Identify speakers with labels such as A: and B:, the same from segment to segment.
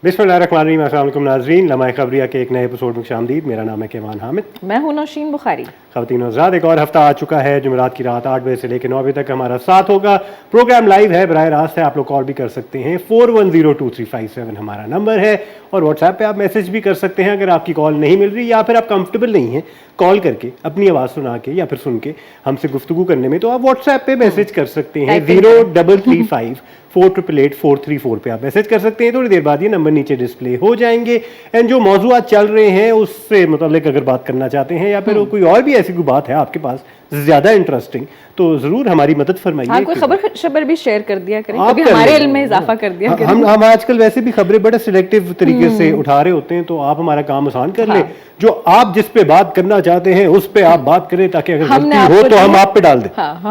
A: बिस्मिल्लाहिर्रहमानिर्रहीम। अस्सलाम वालेकुम नाज़रीन, लम्हा खबरिया के एक नए एपिसोड में खुशामदीद। मेरा नाम है केवान हामिद,
B: मैं हूं नौशीन बुखारी।
A: ख़वातीन हज़रात, एक और हफ्ता आ चुका है। जुमेरात की रात 8 बजे से लेकर 9 बजे तक हमारा साथ होगा। प्रोग्राम लाइव है, बराह रास्त है, आप लोग कॉल भी कर सकते हैं। 41023557 हमारा नंबर है, और व्हाट्सएप पे आप मैसेज भी कर सकते हैं अगर आपकी कॉल नहीं मिल रही या फिर आप कंफर्टेबल नहीं हैं कॉल करके अपनी आवाज़ सुना के या फिर सुन के हमसे गुफ्तगू करने में, तो आप व्हाट्सएप पे मैसेज कर सकते हैं। 0335438434 पे आप मैसेज कर सकते हैं। थोड़ी देर बाद ये नंबर नीचे डिस्प्ले हो जाएंगे। एंड जो मौजूद चल रहे हैं उससे मुताल्लिक अगर बात करना चाहते हैं या फिर कोई और भी ऐसी कोई बात है आपके पास ज़्यादा इंटरेस्टिंग, तो ज़रूर हमारी मदद फरमाइए।
B: हाँ, कोई खबर भी शेयर कर दिया करें, कभी हमारे इल्म में इजाफा कर दिया करें।
A: हम आजकल वैसे भी खबरें बड़े सिलेक्टिव तरीके से उठा रहे होते हैं, तो आप हमारा काम आसान कर ले। जो आप जिस पे बात करना चाहते हैं उस पे आप बात करें, ताकि अगर गलती हो तो हम आप पे डाल दें।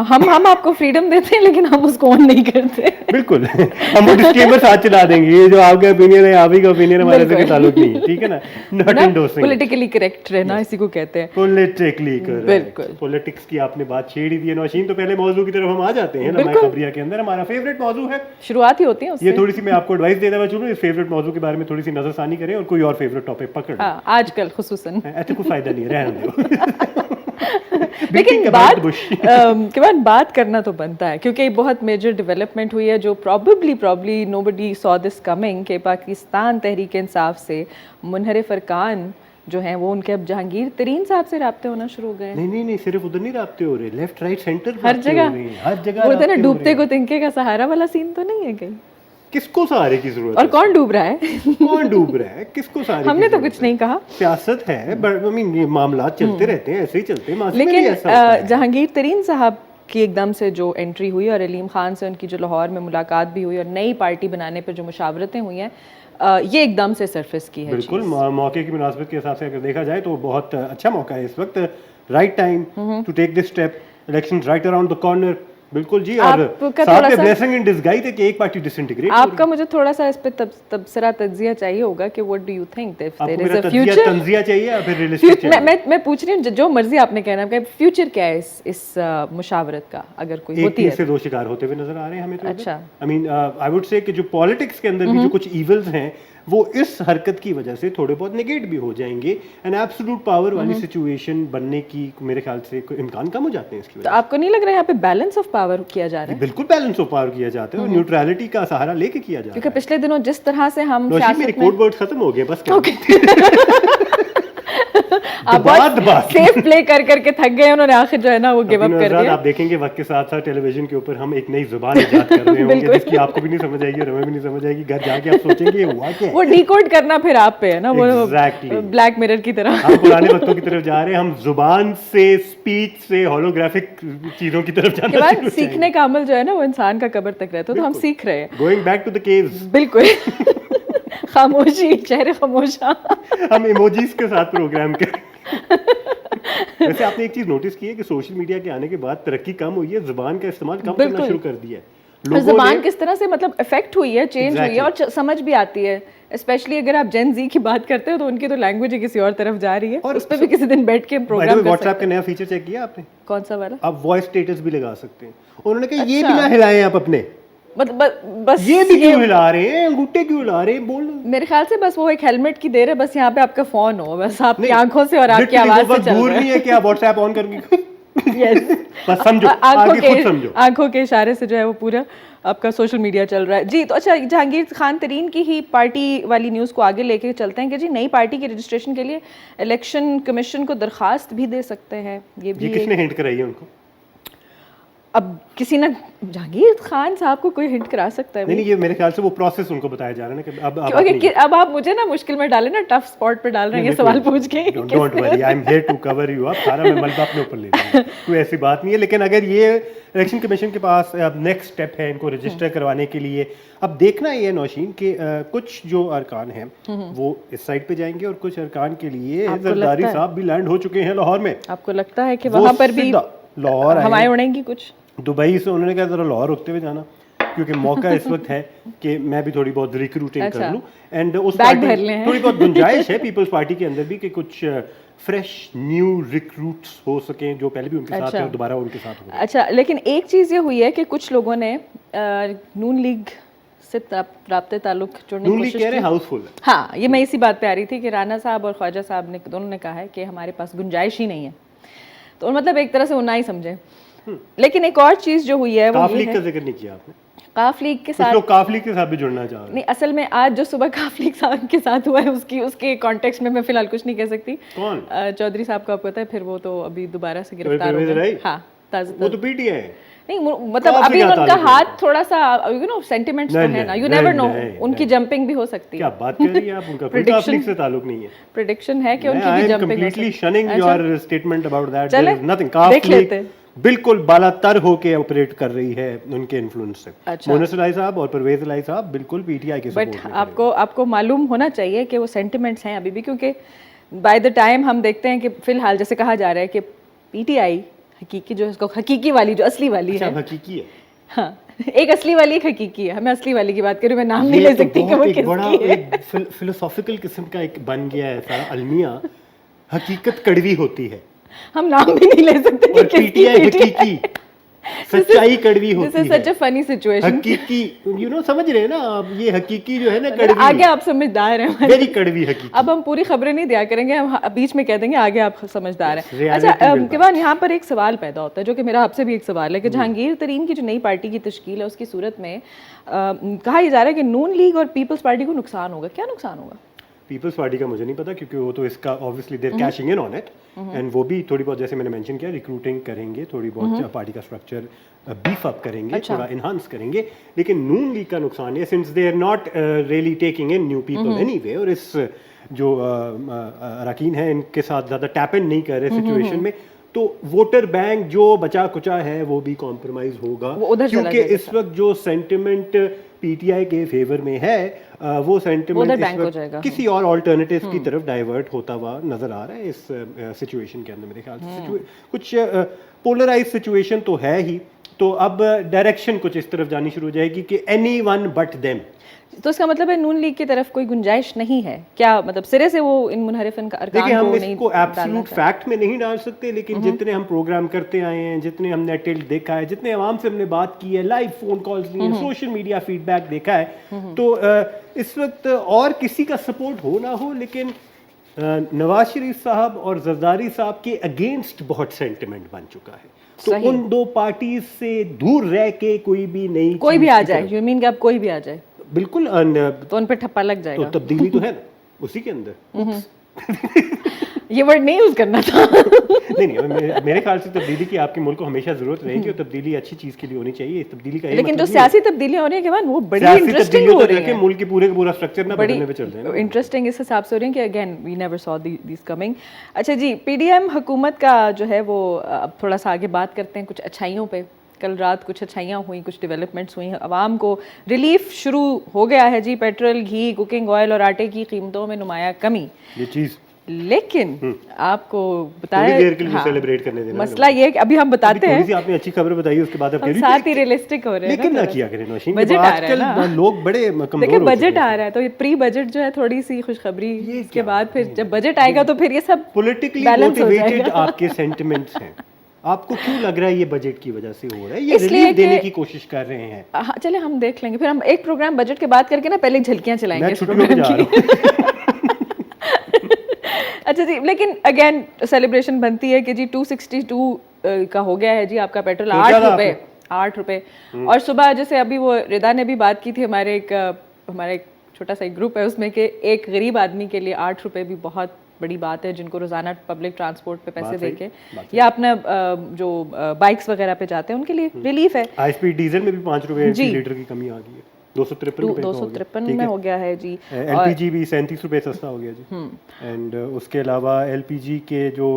B: हम आपको फ्रीडम देते हैं, लेकिन हम उसको ऑन नहीं करते।
A: बिल्कुल हम वो डिस्क्लेमर साथ चला देंगे, ये जो आपका ओपिनियन है, आप ही का ओपिनियन हमारे से ताल्लुक नहीं है, ठीक है ना। नॉट एंडोर्सिंग,
B: पॉलिटिकली करेक्ट रहना इसी को कहते हैं।
A: पॉलिटिकली करेक्ट,
B: बिल्कुल।
A: पॉलिटिक्स की आपने बात छेड़ ही दी है नौशीन, तो पहले मौजू की तरफ हम आ जाते हैं। लम्हा खबरिया के अंदर हमारा फेवरेट मौजू है,
B: शुरुआत ही होती है उससे।
A: ये थोड़ी सी मैं आपको एडवाइस देता हुआ चलूं, इस फेवरेट मौजू के बारे में थोड़ी सी नजरसानी करें और कोई और फेवरेट टॉपिक पकड़ लें।
B: आजकल खुसूसन
A: ऐसे कोई फायदा नहीं है, रहने दो।
B: लेकिन बात करना तो बनता है, क्योंकि बहुत मेजर डेवलपमेंट हुई है जो probably nobody saw this coming कि पाकिस्तान तहरीक इंसाफ से मुनहरिफ अरकान जो हैं वो उनके अब जहांगीर तरीन साहब से राब्ते होना शुरू हो गए।
A: नहीं, सिर्फ उधर नहीं राब्ते हो रहे, लेफ्ट राइट सेंटर
B: हर जगह
A: वो
B: ना डूबते को तिनके का सहारा वाला सीन तो नहीं है कहीं।
A: किसको सहारे की जरूरत
B: और कौन डूब रहा है?
A: कौन डूब रहा है, किसको सहारे?
B: हमने तो कुछ नहीं कहा।
A: सियासत है, ये मामला चलते रहते हैं, ऐसे ही चलते हैं।
B: लेकिन जहांगीर तरीन साहब की एकदम से जो एंट्री हुई और अलीम खान से उनकी जो लाहौर में मुलाकात भी हुई और नई पार्टी बनाने पर जो मुशावरतें हुई हैं, ये एकदम से सरफेस की है।
A: बिल्कुल, मौके की मुनासिबत के हिसाब से अगर देखा जाए तो बहुत अच्छा मौका है इस वक्त। Right time to take this step, election right around the corner. बिल्कुल जी, और साथ में ब्लेसिंग इन डिसगाइज है कि एक पार्टी डिसइंटीग्रेट। आपका
B: मुझे थोड़ा सा इस पे तबसरा तज्जिया चाहिए होगा कि what do you think if there is a
A: future? तंजिया चाहिए या फिर रियलिस्टिक चाहिए?
B: मैं पूछ रही हूँ, जो मर्जी आपने कहना है, फ्यूचर क्या है इस मुशावरत का, अगर कोई होती है?
A: एक से दो शिकार होते हुए नजर आ रहे हैं हमें तो।
B: अच्छा,
A: I mean I would say कि जो पॉलिटिक्स के अंदर भी जो कुछ इविल्स हैं वो इस हरकत की वजह से थोड़े बहुत नेगेट भी हो जाएंगे। एन एब्सोल्यूट पावर वाली सिचुएशन बनने की मेरे ख्याल से इम्कान कम हो जाते हैं इसकी वजह।
B: तो आपको नहीं लग रहा है यहाँ पे बैलेंस ऑफ पावर किया जा रहा है?
A: बिल्कुल बैलेंस ऑफ पावर किया जाता है और न्यूट्रलिटी का सहारा लेके किया जा रहा है।
B: क्योंकि पिछले दिनों जिस तरह से हम
A: मेरे कोड वर्ड खत्म हो गए बस।
B: आप बहुत सेफ प्ले कर करके थक गए, उन्होंने आखिर जो है ना वो गिव अप कर दिया।
A: आप देखेंगे वक्त के साथ साथ टेलीविजन के ऊपर हम एक नई जुबान इजाद कर रहे होंगे जिसकी आपको भी नहीं समझ आएगी और हमें भी नहीं समझ आएगी। घर जाके आप सोचेंगे ये हुआ क्या है।
B: वो डिकोड करना फिर आप पे है ना, वो ब्लैक मिरर की तरह।
A: हम पुराने वक्तों की तरफ जा रहे हैं, हम जुबान से, स्पीच से, होलोग्राफिक चीजों की तरफ जाना शुरू करेंगे।
B: सीखने का अमल जो है ना वो इंसान का कब्र तक रहता है, तो हम सीख रहे हैं।
A: Going back to the caves.
B: बिल्कुल। खामोशी, चेहरे खामोशा।
A: हम इमोजीज के साथ प्रोग्राम करें। वैसे आपने एक चीज नोटिस की है कि सोशल मीडिया के आने के बाद तरक्की कम हुई है, जुबान का इस्तेमाल कम करना शुरू कर दिया है।
B: जुबान किस तरह से मतलब इफेक्ट हुई है, चेंज हुई है और समझ भी आती है। स्पेशली अगर आप जेन जी की बात करते हो तो उनकी तो लैंग्वेज ही किसी और तरफ जा रही है, और उस पे भी किसी दिन बैठ के प्रोग्राम कर सकते हैं।
A: व्हाट्सएप का नया फीचर चेक किया आपने?
B: कौन सा वाला?
A: आप वॉइस स्टेटस भी लगा सकते हैं। उन्होंने कहा ये बिना हिलाए आप अपने,
B: बस
A: ये भी क्यों हिला रहे हैं, अंगूठे क्यों हिला रहे हैं, बोल।
B: मेरे ख्याल से बस वो एक हेलमेट की देर है, बस यहाँ पे आपका फोन हो, बस आपकी आंखों से और आपकी आवाज से चल रहा है।
A: दूर नहीं है कि आप व्हाट्सएप ऑन करके बस समझो,
B: आंखों के इशारे से जो है वो पूरा आपका सोशल मीडिया चल रहा है जी। तो अच्छा, जहांगीर खान तरीन की ही पार्टी वाली न्यूज़ को आगे लेके चलते हैं कि जी नई पार्टी के रजिस्ट्रेशन के लिए इलेक्शन कमीशन को दरखास्त भी दे सकते हैं। ये
A: किसने हिंट कराई है उनको?
B: अब किसी ने, जहांगीर खान साहब को कोई हिंट करा सकता है?
A: नहीं, ये मेरे ख्याल से वो प्रोसेस उनको बताया जा रहा है ना कि
B: अब आप मुझे ना मुश्किल में डाले ना, टफ स्पॉट पे डाल रहे हैं ये सवाल पूछ के।
A: Don't worry, I am here to cover you up. सारा मैं मलबा अपने ऊपर ले लूंगा, कोई ऐसी बात नहीं है। लेकिन अगर ये इलेक्शन कमीशन के पास अब नेक्स्ट स्टेप है इनको रजिस्टर करवाने के लिए, अब देखना ये नौशीन कि कुछ जो अरकान हैं वो इस साइड पे जाएंगे और कुछ अरकान के लिए जरदारी साहब भी लैंड हो चुके हैं लाहौर में।
B: आपको लगता है कि वहां पर भी
A: लाहौर
B: हवाएं उड़ेंगी? कुछ
A: दुबई से उन्होंने कहा जरा लाहौर रुकते हुए जाना, क्योंकि मौका इस वक्त है कि मैं भी थोड़ी बहुत रिक्रूटिंग कर लूं। एंड उस पार्टी थोड़ी बहुत गुंजाइश है पीपल्स पार्टी के अंदर भी कि कुछ फ्रेश न्यू रिक्रूट्स हो सकें जो पहले भी उनके साथ थे और दोबारा उनके साथ हो।
B: अच्छा, लेकिन एक चीज़ ये हुई है कि कुछ लोगों ने नून लीग से रब्ते ताल्लुक जोड़ने की
A: नून लीग
B: कोशिश
A: कह रहे
B: की।
A: हैं हाउसफुल है।
B: हाँ, ये मैं इसी बात पे आ रही थी कि राणा साहब और ख्वाजा साहब ने दोनों ने कहा है कि हमारे पास गुंजाइश ही नहीं है, तो मतलब एक तरह से वो ना ही समझे। लेकिन एक और चीज़ जो हुई है वो
A: काफ
B: ये
A: लीग
B: है,
A: का जिक्र नहीं किया आपने,
B: काफ लीग के
A: कुछ
B: साथ
A: लोग काफ लीग के साथ भी जुड़ना चाह रहे हैं।
B: नहीं, असल में आज जो सुबह काफ लीग साहब के साथ हुआ है उसके कॉन्टेक्स्ट में मैं फिलहाल कुछ नहीं कह सकती।
A: कौन?
B: चौधरी साहब को आपको पता है, फिर वो तो अभी दोबारा से गिरफ्तार हो
A: परवेज
B: गए।
A: राय?
B: हाँ,
A: वो तो पीटीआई है।
B: नहीं मतलब
A: काफ
B: अभी
A: लीग का
B: उनका
A: ताल्लुक
B: हाथ थोड़ा सा सेंटिमेंट्स तो है ना, यू नेवर नो, उनकी जंपिंग भी हो सकती
A: क्या
B: है।
A: बात कर रही है आप? उनका कोई काफ लीग से ताल्लुक नहीं है।
B: प्रेडिक्शन है कि
A: मैं
B: उनकी
A: आई
B: भी
A: एम
B: जंपिंग हो
A: कंप्लीटली
B: सकती
A: शनिंग
B: है।
A: Your statement about that.
B: चले,
A: देयर इज नथिंग। काफ
B: देख
A: लीग
B: लेते हैं।
A: बिल्कुल बालातर होके ऑपरेट कर रही है उनके इन्फ्लुएंस से।
B: अच्छा।
A: मोनस इलाई साहब और परवेज इलाई साहब बिल्कुल पीटीआई के
B: बट
A: सपोर्ट में।
B: आपको मालूम होना चाहिए कि वो सेंटिमेंट्स हैं अभी भी, क्योंकि बाय द टाइम हम देखते हैं कि फिलहाल जैसे कहा जा रहा है कि पीटीआई हकीकी जो इसको हकीकी वाली जो असली वाली है,
A: हकीकी है।
B: हाँ, एक असली वाली एक हकीकी है। मैं असली वाली की बात करूँ, मैं नाम नहीं ले सकती कि वो
A: एक बड़ा
B: किसकी है।
A: एक फिलोसॉफिकल किस्म का एक बन गया है सारा अलमिया। हकीकत कड़वी होती है
B: हम नाम भी नहीं ले सकते कि
A: और
B: किसकी
A: पीटीआई
B: PTI
A: हकीकी, सच्चाई कड़वी होती
B: this is such a funny situation.
A: हकीकी यू नो समझ रहे हैं ना आप? ये हकीकी जो है ना
B: आगे
A: कड़वी,
B: आप समझदार हैं।
A: वेरी कड़वी हकीकी।
B: अब हम पूरी खबरें नहीं दिया करेंगे, हम बीच में कह देंगे आगे आप समझदार हैं।
A: reality
B: अच्छा
A: will
B: किवान, यहाँ पर एक सवाल पैदा होता है जो कि मेरा आपसे भी एक सवाल है कि जहांगीर तरीन की जो नई पार्टी की तश्कील है उसकी सूरत में कहा जा रहा है कि नून लीग और पीपल्स पार्टी को नुकसान होगा। क्या नुकसान होगा?
A: पीपल्स पार्टी का मुझे नहीं पता, क्योंकि वो तो इसका obviously they're cashing in on it, and वो भी थोड़ी बहुत, जैसे मैंने मेंशन किया, रिक्रूटिंग करेंगे, थोड़ी बहुत पार्टी का स्ट्रक्चर बीफ अप करेंगे, थोड़ा इनहांस करेंगे। लेकिन नून लीग का नुकसान है, since they are not really taking in new people anyway, और इस जो अरकान है इनके साथ ज़्यादा टैप इन नहीं कर रहे सिचुएशन में, तो वोटर बैंक जो बचा कुचा है वो भी कॉम्प्रोमाइज होगा, क्योंकि इस वक्त जो सेंटिमेंट पीटीआई के फेवर में है वो सेंटिमेंट इस वक्त किसी और ऑल्टरनेटिव की तरफ डाइवर्ट होता हुआ नजर आ रहा है इस सिचुएशन के अंदर। मेरे ख्याल से कुछ पोलराइज सिचुएशन तो है ही, तो अब डायरेक्शन कुछ इस तरफ जानी शुरू हो जाएगी कि एनीवन बट देम।
B: तो इसका मतलब है नून लीग की तरफ कोई गुंजाइश नहीं है क्या? मतलब सिरे से वो इन मुनहरिफ अरकान
A: देखिए, हम इसको एब्सोल्यूट फैक्ट में नहीं डाल सकते, लेकिन जितने हम प्रोग्राम करते आए हैं, जितने हमने टिल्ट देखा है, जितने आवाम से हमने बात की है, लाइव फोन कॉल्स लिए, सोशल मीडिया फीडबैक देखा है, तो इस वक्त और किसी का सपोर्ट हो ना हो, लेकिन नवाज शरीफ साहब और जरदारी साहब के अगेंस्ट बहुत सेंटिमेंट बन चुका है। तो उन दो पार्टी से दूर रह के कोई भी नहीं,
B: कोई भी आ जाए, यू मीन कि अब कोई भी आ जाए,
A: बिल्कुल
B: तो उन पे ठप्पा लग जाएगा।
A: तो तब्दीली तो है ना उसी के अंदर।
B: ये वर्ड नहीं यूज करना था।
A: नहीं, मेरे ख्याल से तब्दीली की आपके मुल्क को हमेशा जरूरत रहेगी, और तब्दीली अच्छी चीज के लिए होनी चाहिए। तब्दीली का
B: लेकिन जो सियासी तब्दीलियां हो रही है वो बड़ी इंटरेस्टिंग हो रही है,
A: मुल्क के पूरे का पूरा स्ट्रक्चर ना बदलने पे चल रहे हैं,
B: इंटरेस्टिंग इस हिसाब से हो रही है कि again we never saw this coming. अच्छा जी, पीडीएम हुकूमत का जो है वो अब थोड़ा सा आगे बात करते हैं कुछ अच्छाइयों पे। कल रात कुछ अच्छाइयाँ हुई, कुछ डेवलपमेंट्स हुई, आवाम को रिलीफ शुरू हो गया है जी। पेट्रोल, घी, कुकिंग ऑयल और आटे की कीमतों में नुमाया कमी,
A: ये चीज
B: लेकिन आपको बताया,
A: थोड़ी देर के लिए सेलिब्रेट करने देना।
B: मसला ये है कि अभी हम बताते हैं,
A: आपने अच्छी खबर बताई, उसके बाद
B: हम साथ ही रियलिस्टिक हो रहे हैं,
A: लेकिन ना किया करें नौशीन,
B: बजट आ रहा है ना,
A: लोग बड़े कमजोर
B: देखिए
A: हो
B: बजट
A: चुके हैं।
B: आ रहा है, तो ये प्री बजट जो है थोड़ी सी खुशखबरी, इसके बाद फिर जब बजट आएगा तो फिर ये सब
A: पॉलिटिकली
B: बैलेंस हो
A: मोटिवेटेड
B: जाएगा।
A: आपके सेंटिमेंट्स हैं। आपको क्यों लग रहा है ये बजट की वजह से हो रहा है? ये रिलीफ देने की कोशिश कर रहे हैं।
B: हाँ, चले हम देख लेंगे, फिर हम एक प्रोग्राम बजट के बाद करके ना पहले झलकियां चलाएंगे इस
A: छुट्टियों पे जा रहा हूं।
B: अच्छा जी, लेकिन अगेन सेलिब्रेशन बनती है कि जी 262 का हो गया है जी आपका पेट्रोल, 8 रुपए। और सुबह जैसे अभी वो रिदा ने भी बात की थी, हमारे एक छोटा सा एक ग्रुप है उसमें, कि एक गरीब आदमी के लिए 8 रुपए भी बहुत बड़ी बात है, जिनको रोजाना पब्लिक ट्रांसपोर्ट पे पैसे देके या अपना जो बाइक्स वगैरह पे जाते हैं उनके लिए रिलीफ है।
A: हाई स्पीड डीजल में भी 5 रुपए लीटर की कमी आ गई है, 253
B: में हो गया है जी।
A: एलपीजी भी 37 रुपए सस्ता हो गया जी। एंड उसके अलावा एलपीजी के जो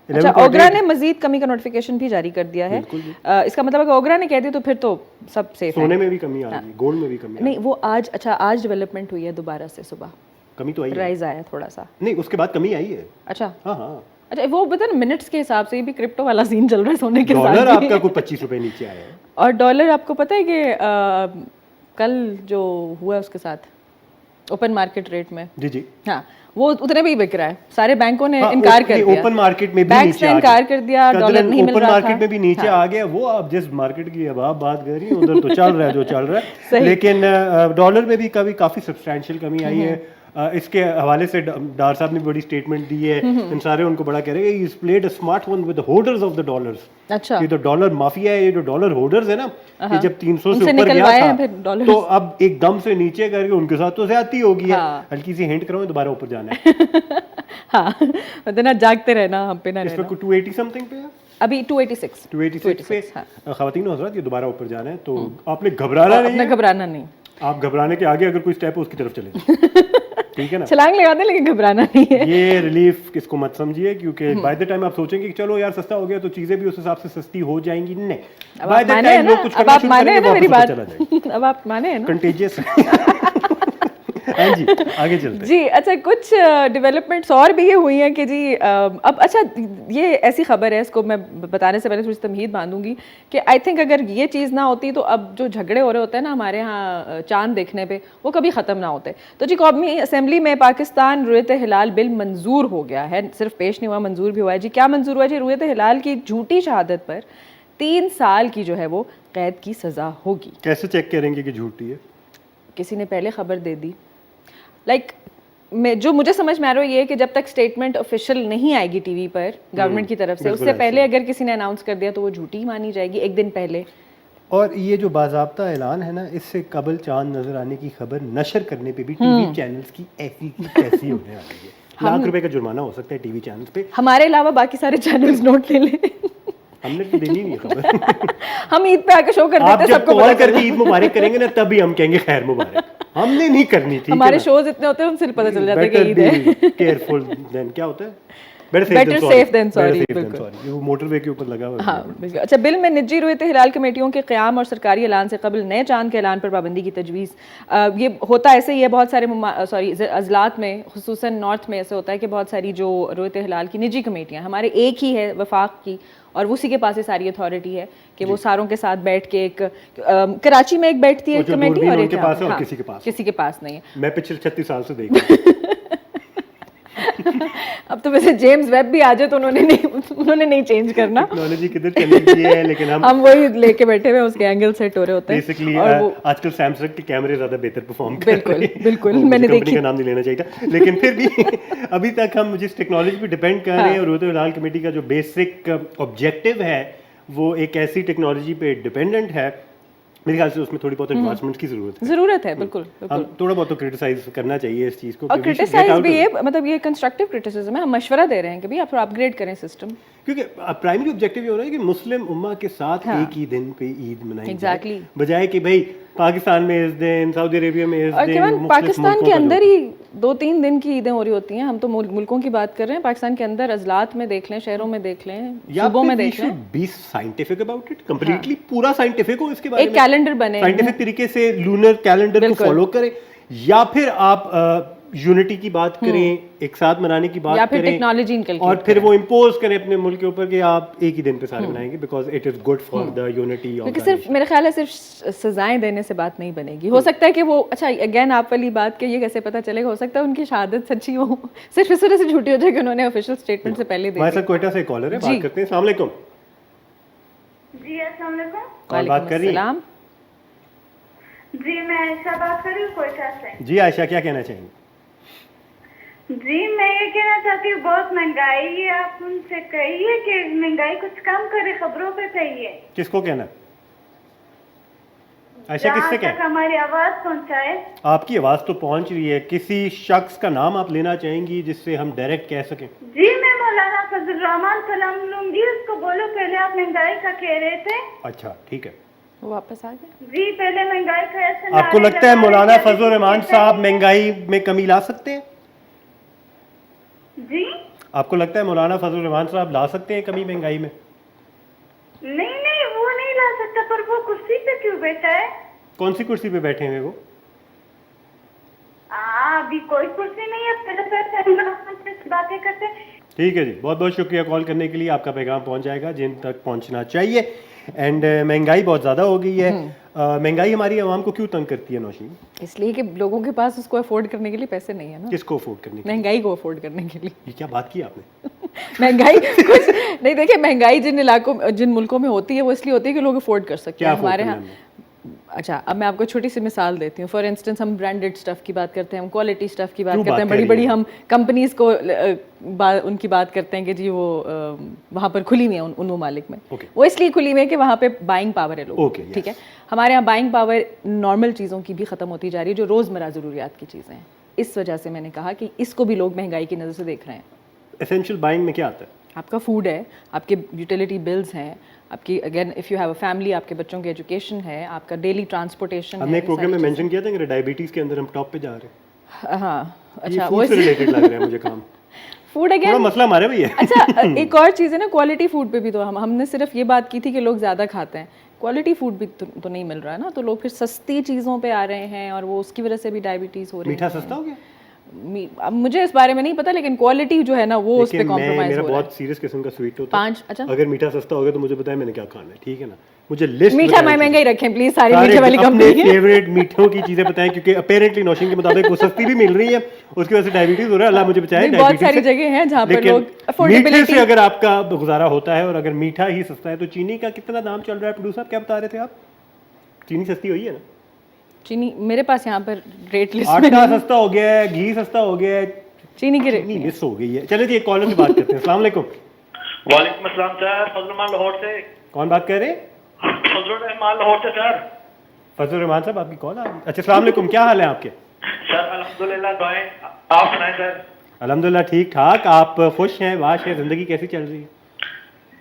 B: अच्छा, ओगरा ने मजीद कमी का नोटिफिकेशन भी जारी कर दिया है। इसका मतलब अगर ओगरा ने कह दिया तो फिर तो सब सेफ है।
A: सोने में भी कमी आ गई, गोल्ड में भी कमी
B: नहीं, वो आज, अच्छा आज डेवलपमेंट हुई है दोबारा से, सुबह
A: कमी तो आई है,
B: राइज आया थोड़ा सा।
A: नहीं उसके बाद कमी आई है।
B: अच्छा
A: हाँ,
B: अच्छा, वो बता ना मिनट्स के हिसाब से भी क्रिप्टो वाला सीन चल रहा है सोने के साथ।
A: डॉलर आपका कोई 25 रुपए नीचे आया है,
B: और डॉलर आपको पता है कि कल जो हुआ उसके साथ ओपन मार्केट रेट में,
A: जी जी
B: हाँ वो उतने भी बिक रहा है, सारे बैंकों ने इनकार कर दिया,
A: ओपन मार्केट में भी
B: बैंक्स
A: नीचे
B: ने इनकार कर दिया, डॉलर नहीं मिल
A: ओपन
B: रहा
A: मार्केट
B: था।
A: में भी नीचे आ गया वो। आप जिस मार्केट की अब आप बात कर रही हैं उधर तो चल रहा है जो चल रहा है, लेकिन डॉलर में भी काफी सब्सटैंशियल कमी आई है। इसके हवाले से डार साहब ने बड़ी स्टेटमेंट दी है, इन सारे उनको बड़ा कह रहे हैं is played a smart one with holders of the dollars.
B: अच्छा,
A: ये तो डॉलर माफिया है, ये जो डॉलर होल्डर्स है ना, ये जब 300 से
B: उनसे
A: ऊपर
B: निकलवाए
A: गया
B: हैं फिर
A: था
B: डॉलर्स।
A: तो अब एकदम से नीचे करके उनके साथ तो ज्यादती हो गई है। हल्की सी हिंट करो दोबारा ऊपर जाना है।
B: हाँ मतलब ना जागते रहना, हम पे ना
A: इसमें
B: रहना।
A: कुछ 280 समथिंग पे है,
B: अभी 286
A: 286 पे।
B: हाँ।
A: ख़वातीन हज़रात ये दोबारा ऊपर जाना है तो आपने घबराना नहीं
B: अपना
A: है।
B: घबराना नहीं,
A: आप घबराने के आगे अगर कोई स्टेप है उसकी तरफ चले, ठीक है ना।
B: छलांग लगा दे लेकिन घबराना नहीं है।
A: ये रिलीफ किसको मत समझिए, क्योंकि बाय द टाइम आप सोचेंगे कि चलो यार सस्ता हो गया तो चीजें भी उस हिसाब से सस्ती हो जाएंगी, नहीं।
B: अब
A: बाय
B: आप
A: द
B: माने हैं
A: टाइम
B: ना,
A: लोग कुछ
B: अब
A: करना
B: आप
A: शुरू
B: माने हैं
A: करेंगे
B: ना मेरी
A: वापस
B: बात,
A: चला जाएगा।
B: अब आप माने हैं ना।
A: कंटेजियस। हाँ जी आगे चलते हैं।
B: जी अच्छा, कुछ डेवलपमेंट्स और भी ये हुई हैं कि जी अब अच्छा ये ऐसी खबर है, इसको मैं बताने से पहले थोड़ी सी तमहीद बांधूंगी कि आई थिंक अगर ये चीज़ ना होती तो अब जो झगड़े हो रहे होते हैं ना हमारे यहाँ चांद देखने पे, वो कभी ख़त्म ना होते। तो जी कौमी असम्बली में पाकिस्तान रुयत हिलाल बिल मंजूर हो गया है, सिर्फ पेश नहीं हुआ, मंजूर भी हुआ है। जी क्या मंजूर हुआ है जी? रुयत हिलाल की झूठी शहादत पर 3 साल की जो है वो कैद की सज़ा होगी।
A: कैसे चेक करेंगे कि झूठी है?
B: किसी ने पहले खबर दे दी, लाइक मैं जो मुझे समझ में आ रहा है ये कि जब तक स्टेटमेंट ऑफिशियल नहीं आएगी टीवी पर गवर्नमेंट की तरफ से, उससे पहले अगर किसी ने अनाउंस कर दिया तो वो झूठी मानी जाएगी एक दिन पहले।
A: और ये जो बाज़ाब्ता ऐलान है ना, इससे कबल चांद नजर आने की खबर नशर करने पे भी टीवी चैनल्स की ऐसी की तैसी होने वाली है। लाख रुपए का जुर्माना हो सकता है टीवी चैनल्स पे।
B: हमारे अलावा बाकी सारे चैनल्स नोट ले लें।
A: हमने तो देनी नहीं है खबर।
B: हम ईद पे आके शो कर
A: आप
B: देते
A: जब
B: सबको
A: कॉल
B: पता चल
A: करके ईद मुबारक करेंगे ना तभी हम कहेंगे खैर मुबारक। हमने नहीं करनी थी।
B: हमारे शोज इतने होते हैं उनसे पता चल जाता है कि ईद है।
A: केयरफुल देन क्या होता है,
B: Better safe than sorry, बिल्कुल।
A: वो मोटरवे के ऊपर लगा हुआ है।
B: हाँ बिल्कुल। अच्छा, बिल में निजी रुयत हिलाल कमेटियों के क़याम और सरकारी ऐलान से कबल नए चांद के ऐलान पर पाबंदी की तजवीज़। ये होता ऐसे ही है बहुत सारे अजलात में, खुसूसन नॉर्थ में ऐसे होता है कि बहुत सारी जो रुयत हिलाल की निजी कमेटियाँ, हमारे एक ही है वफाक की और उसी के पास ये सारी अथॉरिटी है कि वो सारों के साथ बैठ के एक कराची में एक बैठती है कमेटी और एक किसी के पास नहीं है।
A: मैं पिछले 36 साल से देख रहा हूं।
B: अब तो वैसे जेम्स वेब भी आ जाए तो उन्होंने नहीं चेंज करना,
A: टेक्नोलॉजी किधर चली गई है, लेकिन हम
B: वही लेके बैठे हुए, उसके एंगल सेट हो रहे होते हैं।
A: बेसिकली आजकल सैमसंग के कैमरे ज्यादा बेहतर परफॉर्म कर रहे हैं।
B: बिल्कुल
A: मैंने देखी, का नाम नहीं लेना चाहिए था, लेकिन फिर भी अभी तक हम जिस टेक्नोलॉजी पे डिपेंड कर रहे हैं, रुयत हिलाल कमेटी का जो बेसिक ऑब्जेक्टिव है वो एक ऐसी टेक्नोलॉजी पे डिपेंडेंट है। मेरे ख्याल से उसमें थोड़ी बहुत एडवांसमेंट की जरूरत है। बिल्कुल हम थोड़ा बहुत तो क्रिटिसाइज करना चाहिए इस चीज को।
B: और क्रिटिसाइज भी ये मतलब ये कंस्ट्रक्टिव क्रिटिसिज्म है, हम मशवरा दे रहे हैं कि भाई आप अपग्रेड करें सिस्टम,
A: क्योंकि प्राइमरी ऑब्जेक्टिव ये हो रहा है कि मुस्लिम उम्मा के साथ एक ही दिन पे ईद मनाई जाए, बजाय कि भाई पाकिस्तान में इस दिन, सऊदी अरेबिया में इस दिन,
B: और पाकिस्तान के अंदर ही 2-3 दिन की ईदें हो रही होती हैं। हम तो मुल्कों की बात कर रहे हैं, पाकिस्तान के अंदर अजलात में देख लें, शहरों में देख लें, सूबों में देख लें।
A: B scientific about it, completely पूरा साइंटिफिक हो इसके बारे में,
B: एक कैलेंडर बने,
A: साइंटिफिक तरीके से लूनर कैलेंडर को फॉलो करें, या फिर आप यूनिटी की बात करें, एक साथ मनाने की बात करें,
B: टेक्नोलॉजी इनकलकेट
A: और फिर वो इम्पोज करें अपने मुल्क के ऊपर कि आप एक ही दिन पे सारे मनाएंगे, because it is good for the unity of
B: क्योंकि सिर्फ मेरे ख्याल है सिर्फ सजाएं देने से बात नहीं बनेगी। हो सकता है कि वो अच्छा अगेन आप वाली बात के ये कैसे पता चलेगा, हो सकता है उनकी शहादत सच्ची हो, सिर्फ इस वजह से झूठी हो जाए कि उन्होंने ऑफिशियल स्टेटमेंट से पहले दे दी।
A: हमारे साथ कोयटा से कॉलर है, बात करते हैं। अस्सलाम वालेकुम।
C: जी अस्सलाम वालेकुम।
A: कौन बात कर रही है?
C: जी मैं आयशा बात कर रही हूँ कोयटा से।
A: जी आयशा, क्या कहना चाहेंगे?
C: जी मैं ये कहना चाहती हूँ बहुत महंगाई है, आप उनसे कहिए कि महंगाई कुछ कम करे, खबरों पे कहिए।
A: किसको कहना? आयशा किससे कहें?
C: हमारी आवाज पहुँचाए।
A: आपकी आवाज तो पहुंच रही है, किसी शख्स का नाम आप लेना चाहेंगी जिससे हम डायरेक्ट कह सकें?
C: जी मैं मौलाना फजल रहमान सलाम लूंगी, उसको बोलो पहले आप महंगाई का कह रहे थे।
A: अच्छा ठीक है,
B: वो वापस आ गए।
C: जी पहले महंगाई का ऐसे
A: आपको लगता है मौलाना फजल रहमान साहब महंगाई में कमी ला सकते हैं?
C: जी
A: आपको लगता है मौलाना फजल रहमान साहब ला सकते हैं कमी महंगाई में?
C: नहीं वो नहीं ला सकता, पर वो कुर्सी पे क्यों बैठा है?
A: कौन सी कुर्सी पे बैठे हैं वो?
C: अभी कोई कुर्सी नहीं है, पहले बातें करते
A: ٹھیک ہے جی, بہت بہت شکریہ کال کرنے کے لیے. آپ کا پیغام پہنچ جائے گا جن تک پہنچنا چاہیے. اینڈ مہنگائی بہت زیادہ ہو گئی ہے. مہنگائی ہماری عوام کو کیوں تنگ کرتی ہے نوشین؟
B: اس لیے کہ لوگوں کے پاس اس کو افورڈ کرنے کے لیے پیسے نہیں ہیں نا.
A: کس کو افورڈ کرنے کی؟
B: مہنگائی کو افورڈ کرنے کے لیے.
A: یہ کیا بات کی آپ نے؟
B: مہنگائی کچھ نہیں, دیکھیں مہنگائی جن علاقوں جن ملکوں میں ہوتی ہے وہ اس لیے ہوتی ہے کہ لوگ افورڈ کر سکتے ہیں. ہمارے ہاں اچھا, اب میں آپ کو چھوٹی سی مثال دیتی ہوں. فار انسٹنس ہم برانڈیڈ اسٹف کی بات کرتے ہیں, ہم کوالٹی اسٹف کی بات کرتے ہیں, بڑی بڑی ہم کمپنیز کو ان کی بات کرتے ہیں کہ جی وہ وہاں پر کھلی ہوئی ہیں ان ممالک میں. وہ اس لیے کھلی ہوئی ہے کہ وہاں پہ بائنگ پاور ہے لوگوں کی. ٹھیک ہے, ہمارے یہاں بائنگ پاور نارمل چیزوں کی بھی ختم ہوتی جا رہی ہے جو روزمرہ ضروریات کی چیزیں ہیں. اس وجہ سے میں نے کہا کہ اس کو بھی لوگ مہنگائی کی نظر سے دیکھ رہے ہیں.
A: ایسینشیل بائنگ میں کیا آتا ہے؟
B: آپ کا فوڈ ہے, آپ کے یوٹیلیٹی بلز ہیں, آپ کی again if you have a family, آپ کے بچوں کی ایجوکیشن ہے, آپ کا ڈیلی ٹرانسپورٹیشن ہے.
A: ہم نے ایک پروگرام میں مینشن کیا تھا کہ ڈائبٹیز کے اندر ہم ٹاپ پہ جا رہے ہیں.
B: ہاں اچھا,
A: فوڈ سے ریلیٹڈ لگ رہا ہے مجھے کام.
B: فوڈ اگین
A: تھوڑا مسئلہ ہمارا بھی ہے.
B: اچھا, ایک اور چیز ہے نا, کوالٹی فوڈ پہ بھی تو ہم نے صرف یہ بات کی تھی کہ لوگ زیادہ کھاتے ہیں, کوالٹی فوڈ بھی تو نہیں مل رہا ہے نا, تو لوگ پھر سستی چیزوں پہ آ رہے ہیں اور وہ اس کی وجہ سے بھی ڈائبٹیز ہو رہی ہے.
A: میٹھا سستا ہو گیا؟
B: اب مجھے اس بارے میں نہیں پتا, لیکن کوالٹی جو ہے نا وہ اس پہ کمپرومائز
A: میرا
B: ہو رہا ہے.
A: بہت سیریس قسم کا سویٹ ہوتا ہے.
B: 5 اچھا,
A: اگر میٹھا سستا ہوگا تو مجھے بتائیں میں نے کیا کھانا ہے. ٹھیک ہے نا, مجھے لسٹ
B: میٹھا مہنگا ہی رکھیں پلیز, ساری میٹھے والی
A: اپنے
B: کمپنی
A: فیوریٹ میٹھوں کی چیزیں بتائیں, کیونکہ اپیرنٹلی نوشین کے مطابق وہ سستی بھی مل رہی ہے, اس کی وجہ سے ڈائبٹیز ہو رہا ہے. اللہ مجھے بچائے
B: بہت ساری جگہ ہیں جہاں پر لوگ
A: افورڈیبلٹی سے اگر آپ کا گزارا ہوتا ہے اور اگر میٹھا ہی سستا ہے تو چینی کا کتنا دام چل رہا ہے؟ پروڈیوسر کیا بتا رہے تھے آپ؟ چینی سستی ہوئی ہے نا؟
B: چینی میرے پاس یہاں پر ریٹ لسٹ
A: آٹا سستا ہو گیا ہے, گھی سستا ہو گیا ہے,
B: چینی کی ریٹ
A: مس ہو گئی ہے. چلے جی ایک کالر سے بات کرتے ہیں. السلام علیکم.
D: وعلیکم السلام سر, فضل الرحمان لاہور سے.
A: کون بات کر رہے ہیں؟
D: فضل الرحمان لاہور سے سر.
A: فضل الرحمان صاحب آپ کی کال آ رہی ہے. اچھا السلام علیکم, کیا حال ہے آپ کے؟
D: سر الحمدللہ دعائیں, آپ سنائیں سر.
A: الحمدللہ ٹھیک ٹھاک. آپ خوش ہیں, واش ہے, زندگی کیسی چل رہی ہے؟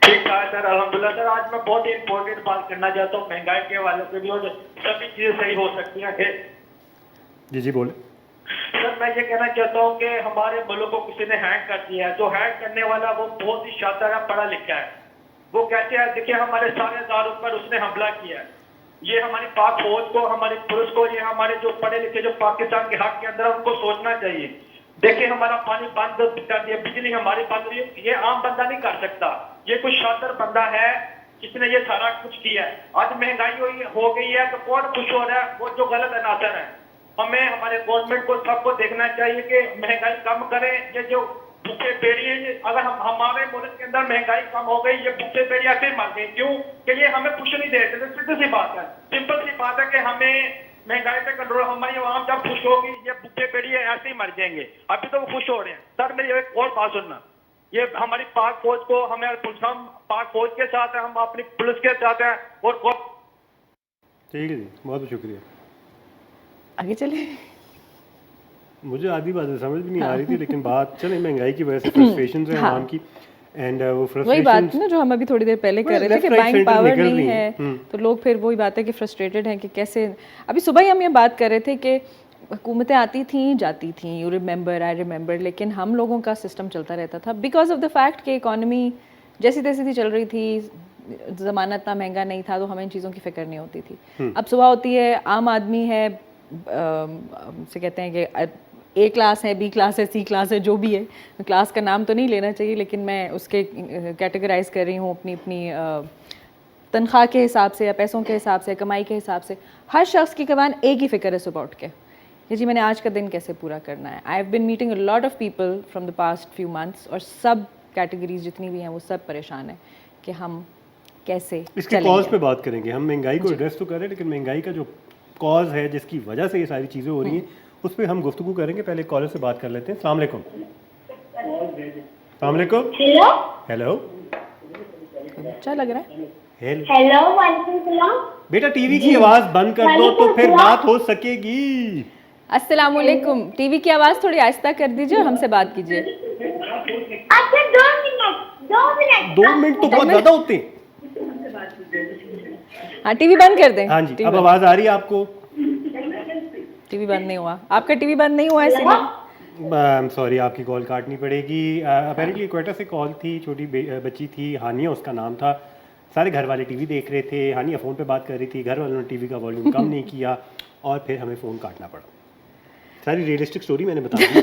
D: ٹھیک ٹھاک سر الحمدللہ. سر آج میں بہت ہی امپورٹنٹ بات کرنا چاہتا ہوں مہنگائی کے حوالے سے بھی, اور سبھی چیزیں صحیح ہو سکتی ہیں.
A: جی بولیں.
D: سر میں یہ کہنا چاہتا ہوں کہ ہمارے ملک کو کسی نے ہینگ کر دیا ہے. جو ہینگ کرنے والا وہ بہت ہی شاطر ہے, پڑھا لکھا ہے. وہ کہتے ہیں دیکھیے ہمارے سارے اداروں پر اس نے حملہ کیا ہے. یہ ہماری پاک فوج کو, ہماری پولیس کو, یہ ہمارے جو پڑھے لکھے جو پاکستان کے حق کے اندر ان کو سوچنا چاہیے. دیکھیں ہمارا پانی بند کر دیا, بجلی ہماری بند ہوئی, یہ عام بندہ نہیں کر سکتا. یہ کوئی شاطر بندہ ہے جس نے یہ سارا کچھ کیا ہے. آج مہنگائی ہو گئی ہے تو کون خوش ہو رہا ہے؟ وہ جو غلط عناصر ہیں. ہمیں ہمارے گورنمنٹ کو سب کو دیکھنا چاہیے کہ مہنگائی کم کریں. یہ جو بھوکے پیڑی ہیں, اگر ہمارے ملک کے اندر مہنگائی کم ہو گئی, یہ بھوکے پیڑی ایسے مر گئی. کیوں کہ یہ ہمیں خوش نہیں دیتے. سمپل سی بات ہے, سمپل سی بات ہے کہ ہمیں مہنگائی پہ کنٹرول, ہماری عوام جب خوش ہوگی یہ بھوکے پیڑی ایسے ہی مر جائیں گے. ابھی تو وہ خوش ہو رہے ہیں. سر میری ایک اور بات سننا, یہ ہماری پاک فوج کو, ہم پاک فوج کے ساتھ ہیں, ہم اپنی پولیس کے ساتھ ہیں. اور
A: ٹھیک ہے جی, بہت شکریہ.
B: آگے چلیں.
A: مجھے آدھی باتیں سمجھ بھی نہیں آ رہی تھی, لیکن بات چلیں مہنگائی کی وجہ سے فرسٹریشنز ہیں عوام کی. اینڈ وہ
B: وہی بات نا جو ہم ابھی تھوڑی دیر پہلے کہہ رہے تھے کہ بائنگ پاور نہیں ہے, تو لوگ پھر وہی بات ہے کہ فرسٹریٹڈ ہیں کہ کیسے. ابھی صبح ہی ہم یہ بات کر رہے تھے کہ حکومتیں آتی تھیں جاتی تھیں, یو ریمبر, آئی ریمبر, لیکن ہم لوگوں کا سسٹم چلتا رہتا تھا بیکاز آف دا فیکٹ کہ اکانومی جیسی تیسی تھی چل رہی تھی, زمانہ اتنا مہنگا نہیں تھا, تو ہمیں ان چیزوں کی فکر نہیں ہوتی تھی. اب صبح ہوتی ہے, عام آدمی ہے, سے کہتے ہیں کہ اے کلاس ہے, بی کلاس ہے, سی کلاس ہے, جو بھی ہے, کلاس کا نام تو نہیں لینا چاہیے, لیکن میں اس کے کیٹیگرائز کر رہی ہوں اپنی تنخواہ کے حساب سے یا پیسوں کے حساب سے, کمائی کے حساب سے. ہر شخص کی کمان ایک ہی فکر ہے صبح اٹھ کے کہ جی میں نے آج کا دن کیسے پورا کرنا ہے. I have been meeting a lot of people from the past few months, اور سب کیٹیگریز جتنی بھی ہیں وہ سب پریشان ہیں کہ ہم کیسے
A: اس کے کاز پہ بات کریں گے. ہم مہنگائی کو ایڈریس تو کر رہے ہیں, لیکن مہنگائی کا جو کاز ہے جس کی وجہ سے یہ ساری چیزیں ہو رہی ہیں اس پہ ہم گفتگو کریں گے. پہلے کالر سے بات کر لیتے ہیں. السلام علیکم. السلام علیکم. ہیلو,
B: اچھا لگ رہا ہے.
C: ہیلو وعلیکم السلام.
A: بیٹا ٹی وی کی آواز بند کر دو تو پھر بات ہو سکے گی.
B: السلام علیکم. ٹی وی کی آواز تھوڑی آہستہ کر دیجیے اور ہم سے بات کیجیے.
C: اچھا 2 منٹ
A: تو بہت زیادہ ہوتے ہیں.
B: ہاں ٹی وی بند کر دیں.
A: ہاں جی, اب آواز آ رہی ہے آپ کو؟
B: ٹی وی بند نہیں ہوا. آپ کا ٹی وی بند نہیں ہوا اسی لیے
A: سوری, آپ کی کال کاٹنی پڑے گی. اپیرنٹلی کوئٹہ سے کال تھی, چھوٹی بچی تھی, ہانیہ اس کا نام تھا. سارے گھر والے ٹی وی دیکھ رہے تھے, ہانیہ فون پہ بات کر رہی تھی, گھر والوں نے ٹی وی کا والیوم کم نہیں کیا اور پھر ہمیں فون کاٹنا پڑا. ساری ریئلسٹک سٹوری میں نے بتا دی.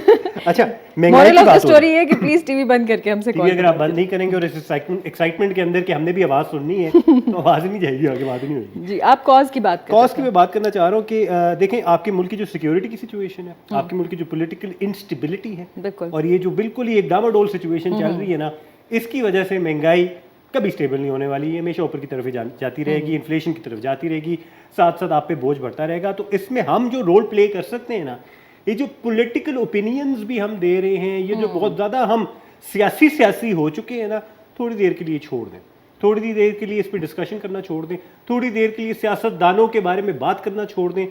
A: अच्छा, महंगाई
B: मोरल
A: की
B: ऑफ द
A: बात हो
B: स्टोरी है कि प्लीज टीवी बंद करके हमसे
A: टीवी
B: कॉल
A: अगर आप बंद नहीं करेंगे और इस एक्साइटमेंट के अंदर कि हमने भी आवाज़ सुननी है तो आवाज़ ही नहीं जाएगी, आगे बात ही नहीं होगी।
B: जी, आप कॉज की बात कर
A: कॉज की मैं बात करना चाह रहा हूँ कि देखें, आपके मुल्क की जो सिक्योरिटी की सिचुएशन है, आपके मुल्क की जो पॉलिटिकल इंस्टेबिलिटी है,
B: बिल्कुल।
A: और ये जो बिल्कुल ही एक डामाडोल सिचुएशन चल रही है ना, इसकी वजह से महंगाई कभी स्टेबल नहीं होने वाली है, हमेशा ऊपर की तरफ ही जाती रहेगी, इन्फ्लेशन की तरफ जाती रहेगी, साथ साथ आप पे बोझ बढ़ता रहेगा। तो इसमें हम जो रोल प्ले कर सकते हैं ना, ये जो पॉलिटिकल ओपिनियंस भी हम दे रहे हैं, ये जो बहुत ज़्यादा हम सियासी हो चुके हैं ना, थोड़ी देर के लिए छोड़ दें, थोड़ी देर के लिए इस पर डिस्कशन करना छोड़ दें, थोड़ी देर के लिए सियासतदानों के बारे में बात करना छोड़ दें।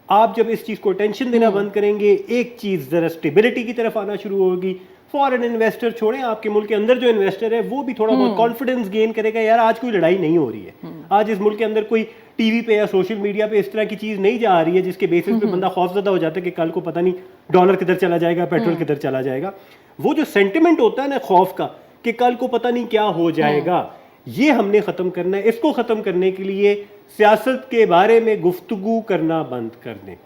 A: आप जब इस चीज़ को अटेंशन देना बंद करेंगे, एक चीज़ ज़रा स्टेबिलिटी की तरफ आना शुरू होगी। फॉरेन इन्वेस्टर छोड़ें, आपके मुल्क के अंदर जो इन्वेस्टर है वो भी थोड़ा बहुत कॉन्फिडेंस गेन करेगा, यार आज कोई लड़ाई नहीं हो रही है, आज इस मुल्क के अंदर कोई टीवी पे या सोशल मीडिया पे इस तरह की चीज़ नहीं जा रही है जिसके बेसिस पे बंदा खौफजदा हो जाता है कि कल को पता नहीं डॉलर किधर चला जाएगा, पेट्रोल किधर चला जाएगा। वो जो सेंटिमेंट होता है ना खौफ का कि कल को पता नहीं क्या हो जाएगा, ये हमने ख़त्म करना है। इसको ख़त्म करने के लिए सियासत के बारे में गुफ्तगू करना बंद कर दें।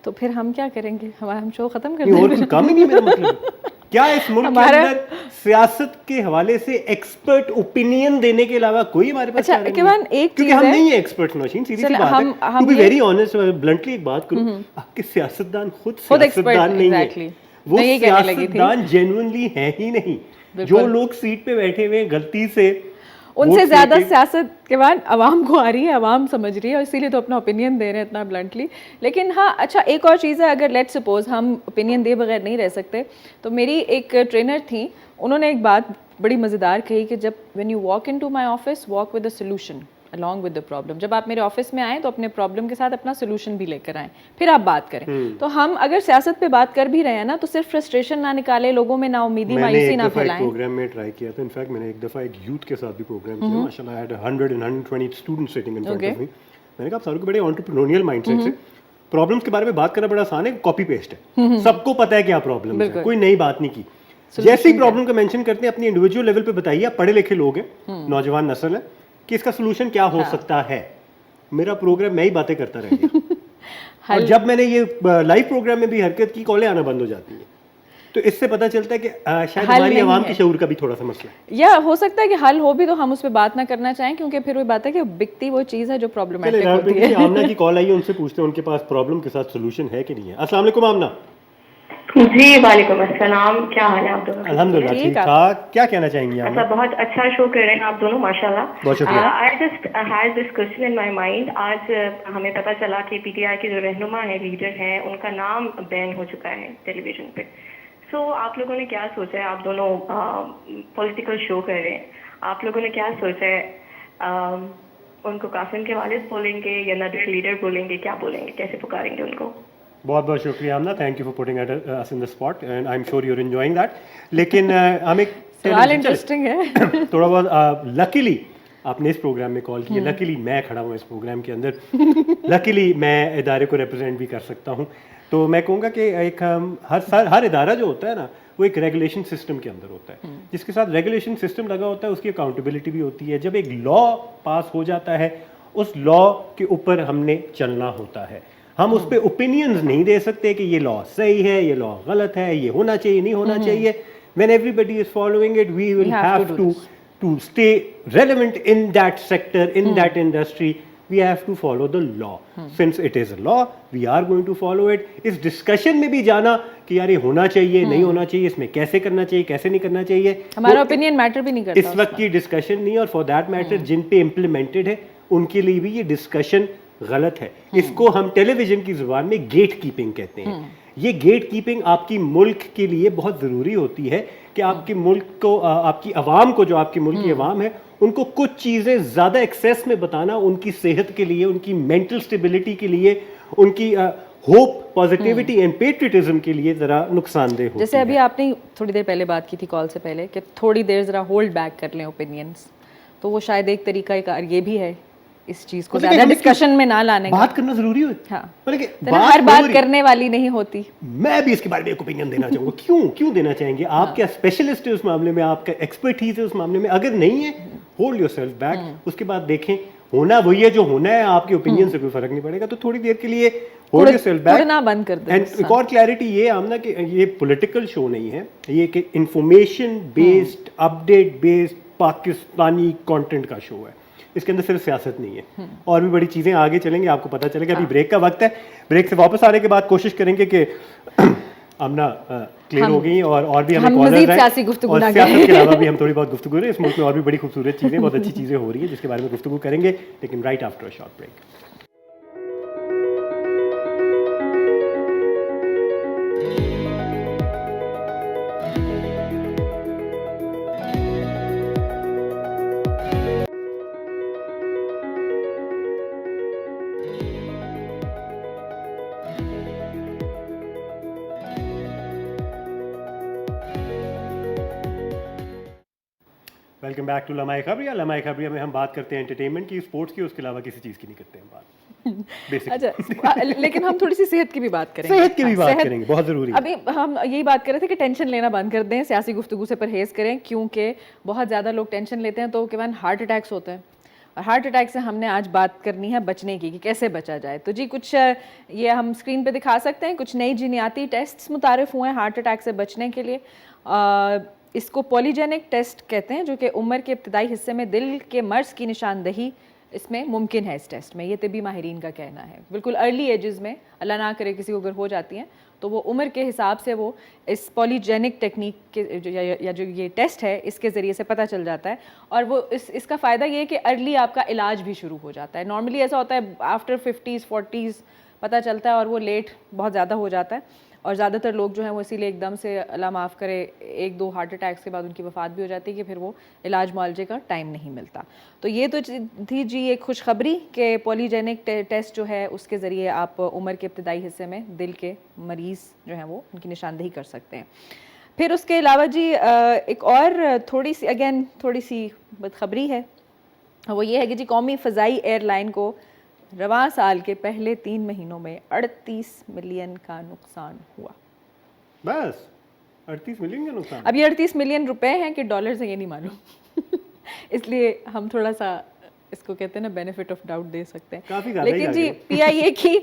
B: तो फिर हम क्या करेंगे, हम शो खत्म कर
A: नहीं, और
B: देंगे?
A: कुछ काम ही नहीं है मेरा मतलब। क्या इस मुल्क के अंदर सियासत के हवाले से एक्सपर्ट ओपिनियन देने के अलावा कोई हमारे पास
B: अच्छा,
A: चारा नहीं
B: केवल
A: है?
B: एक
A: क्योंकि
B: चीज़
A: हम
B: है-
A: नहीं है एक्सपर्ट नौशीन, सीधी सी
B: चलो,
A: बात है।
B: हम
A: टू बी
B: ये-
A: वेरी ऑनेस्ट, ब्लंटली एक बात करूं, आपके सियासतदान खुद
B: expert,
A: सियासतदान नहीं है,
B: exactly.
A: वो
B: मैं यही कहने लगी थी।
A: सियासतदान जेन्युइनली है ही नहीं। जो लोग सीट पे बैठे हुए गलती से
B: उनसे
A: वोट
B: ज्यादा
A: लेके-
B: सियासत के बाद आवाम को आ रही है, आवाम समझ रही है और इसीलिए तो अपना ओपिनियन दे रहे हैं इतना ब्लंटली। लेकिन हाँ, अच्छा एक और चीज़ है, अगर लेट्स सपोज हम ओपिनियन दिए बगैर नहीं रह सकते, तो मेरी एक ट्रेनर थी, उन्होंने एक बात बड़ी मज़ेदार कही कि जब when you walk into my office, walk with the solution along with the problem. जब आप मेरे ऑफिस में आएँ तो अपने प्रॉब्लम के साथ अपना सोल्यूशन भी लेकर आएँ, फिर आप बात करें। तो हम अगर सियासत पे बात कर भी रहे हैं ना, तो सिर्फ फ्रस्ट्रेशन ना निकाले, लोगों में ना उम्मीदी मायूसी ना फैलाएं।
A: प्रोग्राम में ट्राई किया था, इनफैक्ट मैंने एक दफ़ा एक यूथ के साथ भी प्रोग्राम किया, माशाल्लाह I had 100 and 120 students sitting in front of me. मैंने कहा आप सारों के बड़े एंटरप्रेन्योरियल माइंडसेट से प्रॉब्लम्स के बारे में बात करना बड़ा आसान है, कॉपी पेस्ट है, सबको पता है क्या प्रॉब्लम है, कोई नई बात नहीं की। जैसे ही प्रॉब्लम का मेंशन करते हैं अपनी इंडिविजुअल लेवल पे बताइए, आप पढ़े लिखे लोग हैं, नौजवान नस्ल है, कि इसका सोल्यूशन क्या हो सकता है। मेरा प्रोग्राम मैं ही बातें करता रह गया। और जब मैंने ये लाइव प्रोग्राम में भी हरकत की, कॉलें आना बंद हो जाती हैं। तो इससे पता चलता है कि शायद हमारी आवाम के शऊर का भी थोड़ा सा मसला है,
B: या हो सकता है कि हल हो भी तो हम उस पर बात ना करना चाहें, क्योंकि फिर वो बात है कि बिकती वो चीज़ है जो प्रॉब्लमेटिक होती है।
A: आमना की कॉल आई है, उनसे पूछते हैं उनके पास प्रॉब्लम के साथ सोल्यूशन है कि नहीं है। अस्सलाम वालेकुम आमना।
E: जी वालेकुम अस्सलाम, क्या हाल है आप दोनों?
A: अल्हम्दुलिल्लाह ठीक ठाक। क्या कहना चाहेंगी आप?
E: अच्छा, बहुत अच्छा शो कर रहे हैं आप दोनों, माशाल्लाह।
A: बहुत शुक्रिया।
E: I just had this question in my mind. आज हमें पता चला कि पीटीआई के जो रहनुमा है, लीडर हैं, उनका नाम बैन हो चुका है टेलीविजन पे। सो आप लोगों ने क्या सोचा है? आप दोनों पॉलिटिकल शो कर रहे हैं, आप लोगों ने क्या सोचा है? उनको कासिम के वालिद बोलेंगे या नदर लीडर बोलेंगे, क्या बोलेंगे, कैसे पुकारेंगे उनको?
A: बहुत बहुत शुक्रिया Amna, thank you for putting us in the spot and I am sure you are enjoying that. लेकिन हम एक
B: सवाल इंटरेस्टिंग है।
A: थोड़ा बहुत लकीली आपने इस प्रोग्राम में कॉल किया, लकीली मैं खड़ा हूँ इस प्रोग्राम के अंदर, लकीली मैं इदारे को रिप्रेजेंट भी कर सकता हूँ। तो मैं कहूँगा कि एक हर इदारा जो होता है ना, वो एक रेगुलेशन सिस्टम के अंदर होता है, जिसके साथ रेगुलेशन सिस्टम लगा होता है उसकी अकाउंटेबिलिटी भी होती है। जब एक लॉ पास हो जाता है, उस लॉ के ऊपर हमने चलना होता है। हम उस पर ओपिनियंस नहीं दे सकते कि ये लॉ सही है, ये लॉ गलत है, ये होना चाहिए, नहीं होना चाहिए। When everybody is following it, we will have to stay relevant in that sector, in that industry. We have to follow the law. Since it is a law, we are going to follow it. इस discussion में भी जाना कि यार ये होना चाहिए, नहीं होना चाहिए, इसमें कैसे करना चाहिए, कैसे नहीं करना चाहिए,
B: हमारा ओपिनियन मैटर भी नहीं करता
A: इस वक्त की डिस्कशन नहीं। और फॉर दैट मैटर जिन पे इम्प्लीमेंटेड है उनके लिए भी ये डिस्कशन गलत है। इसको हम टेलीविजन की जुबान में गेट कीपिंग कहते हैं। ये गेट कीपिंग आपकी मुल्क के लिए बहुत ज़रूरी होती है कि आपके मुल्क को, आपकी आवाम को, जो आपके मुल्क की आवाम है, उनको कुछ चीज़ें ज़्यादा एक्सेस में बताना उनकी सेहत के लिए, उनकी मेंटल स्टेबिलिटी के लिए, उनकी होप, पॉजिटिविटी एंड पेट्रियटिज्म के लिए ज़रा नुकसानदेह होती है।
B: जैसे अभी आपने थोड़ी देर पहले बात की थी कॉल से पहले कि थोड़ी देर ज़रा होल्ड बैक कर लें ओपिनियंस, तो वो शायद एक तरीका कार ये भी है इस चीज को ज्यादा डिस्कशन में ना लाने का।
A: बात करना जरूरी है।
B: हाँ,
A: मतलब
B: हर बात करने वाली नहीं होती।
A: मैं भी इसके बारे में एक ओपिनियन देना चाहूंगा। क्यों देना चाहेंगे? आप क्या स्पेशलिस्ट है उस मामले में, आपका एक्सपर्टीज है उस मामले में? अगर नहीं है, होल्ड योरसेल्फ बैक, उसके बाद देखें। होना वही है जो होना है, आपके ओपिनियन से कोई फर्क नहीं पड़ेगा। तो थोड़ी देर के लिए होल्ड योरसेल्फ बैक,
B: उड़ना बंद कर दो।
A: एंड एक और क्लैरिटी ये आमना कि ये पॉलिटिकल शो नहीं है, ये कि information based, update based Pakistani content का शो है, इसके अंदर सिर्फ सियासत नहीं है, और भी बड़ी चीज़ें आगे चलेंगे, आपको पता चलेगा। अभी ब्रेक का वक्त है, ब्रेक से वापस आने के बाद कोशिश करेंगे कि आमना क्लियर हो गई और भी हमें कॉलर्स
B: मज़ीद
A: हैं,
B: सियासी गुफ्तगू
A: और
B: ना
A: सियासत
B: करें।
A: के अलावा भी हम थोड़ी बहुत गुफ्तगू करें। इस मुल्क में और भी बड़ी खूबसूरत चीज़ें, बहुत अच्छी चीज़ें हो रही हैं जिसके बारे में गुफ्तगू करेंगे, लेकिन right after a short break. Welcome back to लम्हाए खबरिया। लम्हाए खबरिया में हम बात करते हैं एंटरटेनमेंट की, स्पोर्ट्स की, उसके अलावा किसी चीज़ की नहीं करते हैं बात। बेसिक
B: अच्छा, लेकिन हम थोड़ी सी सेहत की भी बात करेंगे।
A: सेहत की भी बात
B: सेहत-
A: करेंगे, बहुत ज़रूरी है।
B: अभी हम यही बात कर रहे थे कि टेंशन लेना बंद कर दें, सियासी गुफ्तगू से परहेज करें, क्योंकि बहुत ज़्यादा लोग टेंशन लेते हैं तो केवल हार्ट अटैक्स होते हैं, और हार्ट अटैक से हमने आज बात करनी है बचने की, कि कैसे बचा जाए। तो जी कुछ ये हम स्क्रीन पे दिखा सकते हैं, कुछ नई जीनियाती टेस्ट्स मुतारिफ हुए हैं हार्ट अटैक से बचने के लिए। इसको पॉलीजेनिक टेस्ट कहते हैं, जो कि उम्र के इब्तदाई हिस्से में दिल के मर्ज़ की निशानदही इसमें मुमकिन है। इस टेस्ट में ये तिब्बी माहिरीन का कहना है, बिल्कुल अर्ली एजेस में, अल्लाह ना करे किसी को अगर हो जाती हैं तो वो उम्र के हिसाब से वो इस पॉलीजेनिक टेक्निक के या जो ये टेस्ट है इसके ज़रिए से पता चल जाता है। और वो इसका फ़ायदा ये है कि अर्ली आपका इलाज भी शुरू हो जाता है। नॉर्मली ऐसा होता है आफ्टर 50s 40s पता चलता है, और वो लेट बहुत ज़्यादा हो जाता है, और ज़्यादातर लोग जो हैं वो इसीलिए एकदम से अल्लाह माफ़ करे 1-2 हार्ट अटैक्स के बाद उनकी वफ़ात भी हो जाती है कि फिर वो इलाज मुआलजे का टाइम नहीं मिलता। तो ये तो थी जी एक खुशखबरी कि पॉलीजेनिक टेस्ट जो है उसके ज़रिए आप उम्र के इब्तदाई हिस्से में दिल के मरीज़ जो हैं वो उनकी निशानदही कर सकते हैं। फिर उसके अलावा जी एक और थोड़ी सी बदखबरी है, वो ये है कि जी कौमी फ़ज़ाई एयरलाइन को रवां साल के पहले 3 महीनों में 38 मिलियन का नुकसान हुआ।
A: बस 38 मिलियन का नुकसान।
B: अब ये 38 मिलियन रुपए हैं कि डॉलर्स हैं ये नहीं मालूम इसलिए हम थोड़ा सा इसको कहते हैं ना बेनिफिट ऑफ डाउट दे सकते हैं।
A: काफी ज़्यादा ही
B: लेकिन
A: आ
B: जी
A: गया।
B: PIA की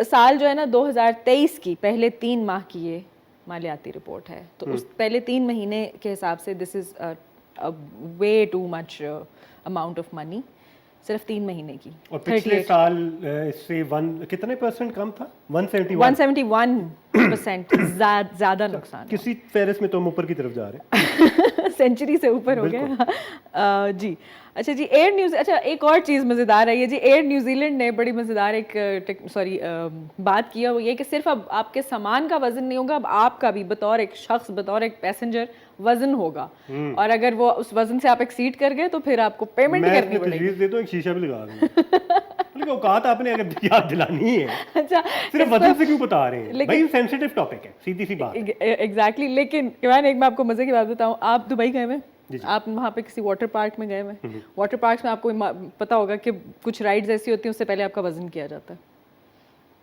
B: साल जो है ना 2023 की पहले 3 माह की ये मालियाती रिपोर्ट है, तो उस पहले 3 महीने के हिसाब से this is way too much amount of money, सिर्फ 3 महीने की।
A: और पिछले साल इससे कितने परसेंट कम था?
B: 171% ज़्यादा नुकसान।
A: किसी फेरिस में तो हम ऊपर की तरफ जा रहे हैं।
B: सेंचुरी से ऊपर हो गया। जी अच्छा जी, एयर न्यूज़, अच्छा एक और चीज़ मज़ेदार है ये जी, एयर न्यूजीलैंड ने बड़ी मज़ेदार बात की है, वो ये कि सिर्फ अब आपके सामान का वज़न नहीं होगा, अब आपका भी बतौर एक शख्स, बतौर एक पैसेंजर वज़न होगा, और अगर वो उस वज़न से आप एक्सीड कर गए तो फिर आपको पेमेंट करनी पड़ेगी।
A: मैं दे दो, एक शीशा भी लगा दूंगा। औकात आपने अगर याद दिलानी है,
B: अच्छा
A: सिर्फ वजन से क्यों बता रहे हैं
B: लेकिन-
A: भाई? सेंसिटिव टॉपिक है, सीधी सी बात है।
B: एग्जैक्टली। लेकिन मैं आपको मज़े की बात बताऊँ, आप दुबई गए हुए,
A: जी जी।
B: आप वहाँ पे किसी वाटर पार्क में गए हुए, वाटर पार्क में आपको पता होगा कि कुछ राइड्स ऐसी होती हैं उससे पहले आपका वजन किया जाता है।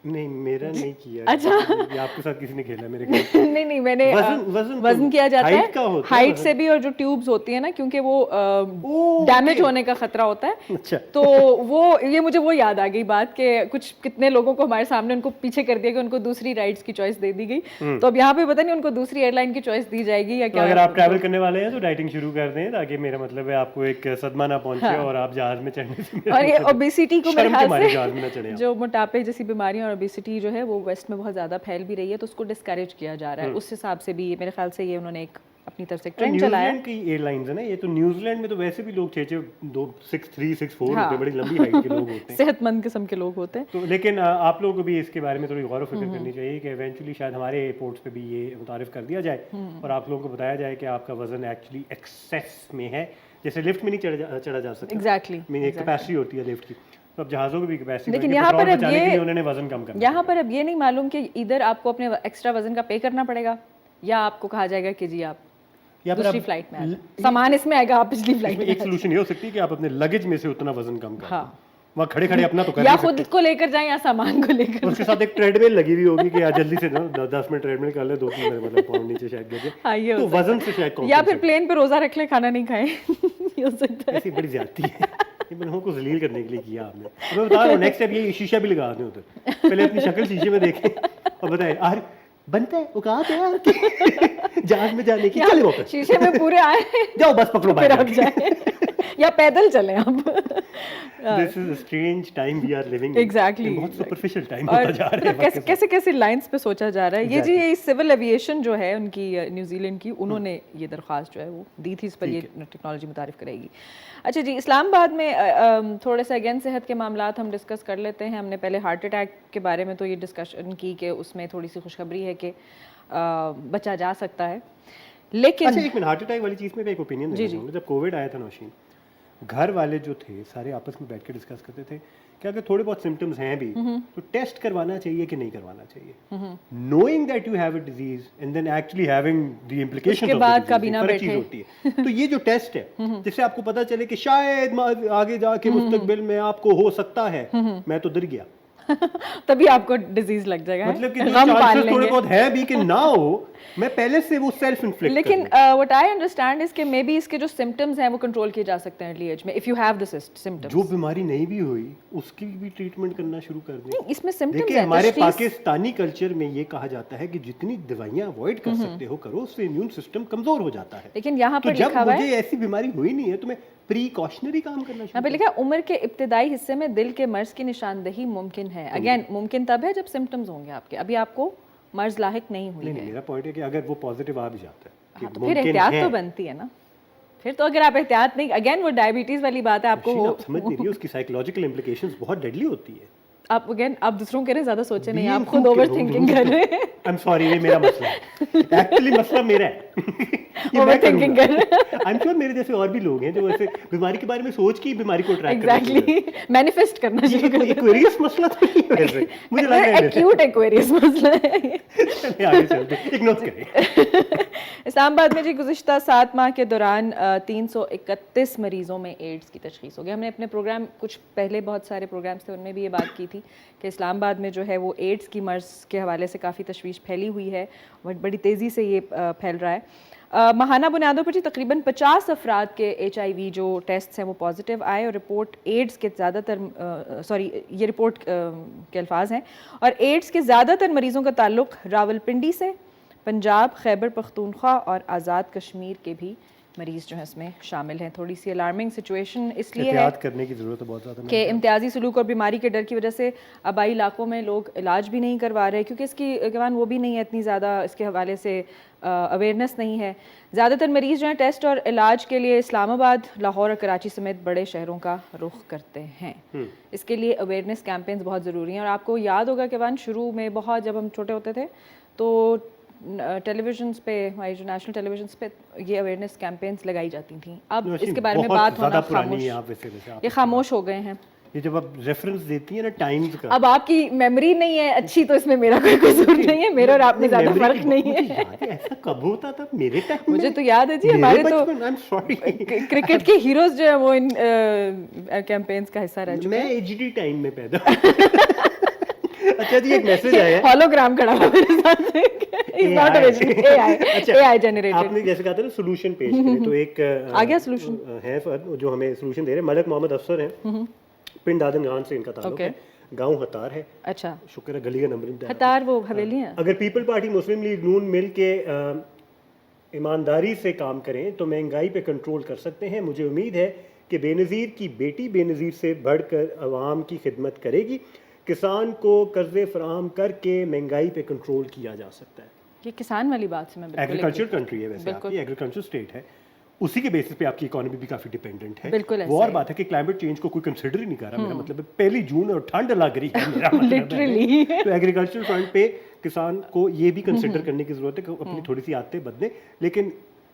A: नहीं, मेरा नहीं किया।
B: अच्छा।
A: ये आपके साथ किसी ने खेला मेरे ख्याल।
B: नहीं मैंने
A: वजन
B: किया जाता है,
A: हाइट का होता है
B: हाइट
A: वजन।
B: से भी, और जो ट्यूब्स होती है ना, क्योंकि वो
A: ओके।
B: डैमेज होने का खतरा होता है।
A: अच्छा।
B: तो वो मुझे वो याद आ गई बात कि कुछ कितने लोगों को हमारे सामने उनको पीछे कर दिया कि उनको दूसरी राइड्स की चॉइस दे दी गई, तो अब यहाँ पे पता नहीं उनको दूसरी एयरलाइन की चॉइस दी जाएगी या
A: तो
B: क्या।
A: अगर आप ट्रैवल करने वाले हैं तो डाइटिंग शुरू कर दें, ताकि मेरा मतलब है आपको एक सदमा ना पहुंचे और आप जहाज में चढ़ने से मेरा
B: और ये
A: मतलब है
B: ओबेसिटी को मेरे
A: शर्म के
B: ख्याल
A: मारे
B: से
A: जहाज में ना चढ़े आप।
B: जो मोटापे जैसी बीमारियां और ओबेसिटी जो है वो वेस्ट में बहुत ज़्यादा फैल भी रही है, तो उसको डिस्करेज किया जा रहा है। उस हिसाब से भी मेरे ख्याल से ये उन्होंने एक अपनी तरफ से ट्रेंड चलाया है।
A: न्यूजीलैंड की एयरलाइंस है ना ये, तो न्यूजीलैंड में तो वैसे भी लोग 6'3", 6'4"
B: हाँ।
A: होते हैं, बड़ी लंबी हाइट के लोग होते हैं।
B: सेहतमंद किस्म के लोग होते हैं।
A: तो लेकिन आप लोगों को भी इसके बारे में थोड़ी गौर फिक्र करनी चाहिए कि इवेंचुअली शायद हमारे एयरपोर्ट्स पे भी ये मुतारिफ कर दिया जाए और आप लोगों को बताया जाए कि आपका वजन एक्चुअली एक्सेस में है। जैसे लिफ्ट में नहीं चढ़ा जा सकता,
B: एग्जैक्टली,
A: एक कैपेसिटी होती है लिफ्ट की, तो अब जहाज़ों की भी कैपेसिटी,
B: लेकिन यहाँ पर अब ये
A: उन्होंने वजन कम करना।
B: यहाँ पर अब ये नहीं मालूम कि इधर आपको अपने एक्स्ट्रा वजन का पे करना पड़ेगा, या आपको कहा जाएगा कि जी आप
A: या फिर
B: दूसरी
A: आप
B: फ्लाइट में आ जाओ, सामान इसमें आएगा, आप पिछली फ्लाइट में
A: एक सोल्यूशन ये हो सकती है कि आप अपने लगेज में से उतना वजन कम कर
B: हाँ।
A: वहाँ खड़े खड़े अपना तो कर
B: या
A: नहीं
B: खुद को लेकर जाएं या सामान को लेकर।
A: उसके साथ एक ट्रेडमिल लगी हुई होगी कि यार जल्दी से ना 10 मिनट ट्रेडमिल कर ले, 2-3 मतलब पाउंड नीचे शायद गिर
B: हाँ, ये
A: जाए,
B: हो
A: तो वजन से शायद
B: या फिर प्लेन पे रोजा रख ले, खाना नहीं खाएं ये हो सकता है।
A: ऐसी बड़ी ज्यादती है। یہ بنوں کو ذلیل کرنے کے لیے کیا آپ نے. میں بتا رہا ہوں نیکسٹ اسٹیپ یہ شیشہ بھی لگا دیں ادھر, پہلے اپنی شکل شیشے میں دیکھیں اور بتائیں آر بنتا ہے اوقات ہے آپ کی جہاز میں جانے کی, چلے واپس
B: شیشے میں پورے آئے
A: جاؤ بس پکڑو
B: پھر
A: باہر.
B: آپ جائیں یا پیدل چلیں آپ.
A: This is a strange time we are living in.
B: Exactly.
A: بہت superficial time
B: اور
A: ہوتا جا رہا ہے.
B: کیسے کیسے لائنس پہ سوچا جا رہا ہے. یہ جی یہ سول ایویشن جو ہے ان کی نیوزی لینڈ کی, انہوں نے یہ درخواست جو ہے وہ دی تھی, اس پر یہ ٹیکنالوجی متعارف کرے گی. اچھا جی, اسلام آباد میں تھوڑے سے اگین صحت کے معاملات ہم ڈسکس کر لیتے ہیں. ہم نے پہلے ہارٹ اٹیک کے بارے میں تو یہ ڈسکشن کی کہ اس میں تھوڑی سی خوشخبری ہے کہ بچا جا سکتا ہے, لیکن
A: اچھا ایک منٹ, ہارٹ اٹیک والی چیز میں ایک اوپینین دینا چاہوں گا. جب کووڈ آیا تھا نوشین, گھر والے جو تھے سارے آپس میں بیٹھ کے ڈسکس کرتے تھے کہ اگر تھوڑے بہت سمٹمز ہیں بھی تو ٹیسٹ کروانا چاہیے کہ نہیں کروانا چاہیے, knowing that you have a disease and then actually having the implications of the disease, فرق چیز ہوتی ہے. تو یہ جو ٹیسٹ ہے جس سے آپ کو پتہ چلے کہ شاید آگے جا کے مستقبل میں آپ کو ہو سکتا ہے, میں تو ڈر گیا,
B: تبھی آپ کو ڈیزیز لگ جائے گا.
A: مطلب کہ چانسز تھوڑے بہت ہے بھی کہ نہ ہو, میں پہلے سے وہ سیلف انفلکٹ.
B: لیکن وٹ آئی انڈرسٹینڈ از کہ مے بی اس کے جو سمٹمز ہیں وہ کنٹرول کیے جا سکتے ہیں ارلی ایج میں, if you have the symptoms.
A: جو بیماری نہیں بھی ہوئی اس کی بھی ٹریٹمنٹ کرنا شروع کر دیں.
B: اس میں سمٹمز
A: دیکھیں
B: ہیں.
A: ہمارے پاکستانی کلچر میں یہ کہا جاتا ہے کہ جتنی دوائیاں اوائڈ کر سکتے ہو کرو, اس سے امیون سسٹم کمزور ہو جاتا ہے.
B: لیکن یہاں
A: تو
B: پر
A: جب
B: لکھا ہوا ہے,
A: مجھے ایسی بیماری ہوئی نہیں ہے تو میں پریکاشنری کام کرنا
B: یہاں پہ لکھا ہے عمر کے ابتدائی حصے میں دل کے مرض کی نشاندہی ممکن ہے. اگین ممکن تب ہے جب سمٹمز ہوں گے آپ کے, ابھی آپ کو مرض لاحق نہیں ہوئی ہے.
A: نہیں, میرا پوائنٹ ہے کہ اگر وہ پازیٹیو آ بھی جاتا ہے
B: تو پھر احتیاط تو بنتی ہے نا. پھر تو اگر آپ احتیاط نہیں, اگین وہ ڈائبٹیز والی بات ہے, آپ کو
A: آپ سمجھ نہیں رہی, اس کی سائیکولوجیکل امپلیکیشنز بہت ڈیڈلی ہوتی ہے.
B: آپ اگین آپ دوسروں کے لیے زیادہ سوچے نہیں, آپ خود اوور تھنکنگ کر رہے ہیں.
A: آئی ایم سوری, یہ میرا مسئلہ ہے, ایکچولی مسئلہ میرا ہے.
B: اوور تھنکنگ کر رہے ہیں.
A: آئی ایم شیور میرے جیسے اور بھی لوگ ہیں جو ایسے بیماری کے بارے میں سوچ کے بیماری کو ٹریک کرتے ہیں.
B: ایگزیکٹلی مینیفیسٹ کرنا شروع کر دیں.
A: ایکویریس مسئلہ تو نہیں ہے ویسے, مجھے لگ رہا ہے
B: ایکیوٹ ایکویریس مسئلہ ہے.
A: آگے چلتے اگنور کریں.
B: اسلام آباد میں جی گزشتہ 7 ماہ کے دوران 331 مریضوں میں ایڈز کی تشخیص ہو گئی. ہم نے اپنے پروگرام کچھ پہلے بہت سارے پروگرامس تھے ان میں بھی یہ بات کی تھی کہ اسلام آباد میں جو ہے وہ ایڈز کی مرض کے حوالے سے کافی تشویش پھیلی ہوئی ہے, بڑی تیزی سے یہ پھیل رہا ہے. ماہانہ بنیادوں پر جی تقریباً 50 افراد کے HIV جو ٹیسٹس ہیں وہ پازیٹیو آئے, اور رپورٹ ایڈز کے زیادہ تر یہ رپورٹ کے الفاظ ہیں, اور ایڈز کے زیادہ تر مریضوں کا تعلق راولپنڈی سے, پنجاب, خیبر پختونخوا اور آزاد کشمیر کے بھی مریض جو ہیں اس میں شامل ہیں. تھوڑی سی الارمنگ سچویشن اس لیے ہے
A: احتیاط کرنے کی ضرورت ہے بہت زیادہ
B: کہ امتیازی سلوک اور بیماری کے ڈر کی وجہ سے آبائی علاقوں میں لوگ علاج بھی نہیں کروا رہے, کیونکہ اس کی کمان وہ بھی نہیں ہے اتنی زیادہ, اس کے حوالے سے اویئرنیس نہیں ہے. زیادہ تر مریض جو ہیں ٹیسٹ اور علاج کے لیے اسلام آباد, لاہور اور کراچی سمیت بڑے شہروں کا رخ کرتے ہیں. اس کے لیے اویئرنیس کیمپینز بہت ضروری ہیں. اور آپ کو یاد ہوگا کہ شروع میں بہت جب ہم چھوٹے ہوتے تھے تو ٹیلی ویژنس پہ, ہماری جو نیشنل ٹیلی ویژنس پہ یہ اویئرنیس کیمپینز لگائی جاتی تھیں. اب اس کے بارے میں بات ہونا خاموش, یہ خاموش ہو گئے ہیں.
A: یہ جب آپ ریفرنس دیتی ہیں نا ٹائمز کا,
B: اب آپ کی میموری نہیں ہے اچھی تو اس میں میرا کوئی قصور نہیں ہے, میرا اور آپ میں زیادہ فرق نہیں ہے.
A: ایسا کب ہوتا تھا میرے ٹائم,
B: مجھے تو یاد ہے جی, ہمارے تو کرکٹ کے ہیروز جو ہیں وہ ان کیمپینز کا حصہ رہ چکے ہیں.
A: میں ایچ ڈی ٹائم میں پیدا. اچھا جی ایک میسج آیا ہے,
B: ہولوگرام کھڑا ہوا میرے ساتھ, is not a I generated.
A: آپ نے جیسے کہا تھا نا سولوشن پیش کریں, تو ایک
B: آ گیا سولوشن
A: ہے جو ہمیں سولوشن دے رہے ہیں. ملک محمد افسر ہیں, پنڈ دادن گان سے ان کا تعلق ہے, گاؤں ہتار ہے.
B: اچھا,
A: شکر ہے گلی کا نمبر
B: ہتار وہ حویلی ہیں.
A: اگر پیپل پارٹی مسلم لیگ نون مل کے ایمانداری سے کام کریں تو مہنگائی پہ کنٹرول کر سکتے ہیں. مجھے امید ہے کہ بے نظیر کی بیٹی بے نظیر سے بڑھ کر عوام کی خدمت کرے گی. کسان کو قرضے فراہم کر کے مہنگائی پہ کنٹرول کیا جا سکتا ہے.
B: یہ کسان والی بات سے میں بالکل
A: ایگریکلچر کنٹری ہے ویسے, آپ کی ایگریکلچر اسٹیٹ ہے, اسی کے بیسس پہ آپ کی اکانومی بھی کافی ڈیپینڈنٹ ہے.
B: بالکل
A: وہ اور بات ہے کہ کلائمیٹ چینج کو کوئی کنسیڈر ہی نہیں کر رہا. میرا مطلب ہے 1 جون اور ٹھنڈ لگ رہی ہے میرا مطلب ہے. تو ایگریکلچر فرنٹ پہ کسان کو یہ بھی کنسیڈر کرنے کی ضرورت ہے کہ اپنی تھوڑی سی عادتیں بدلیں, لیکن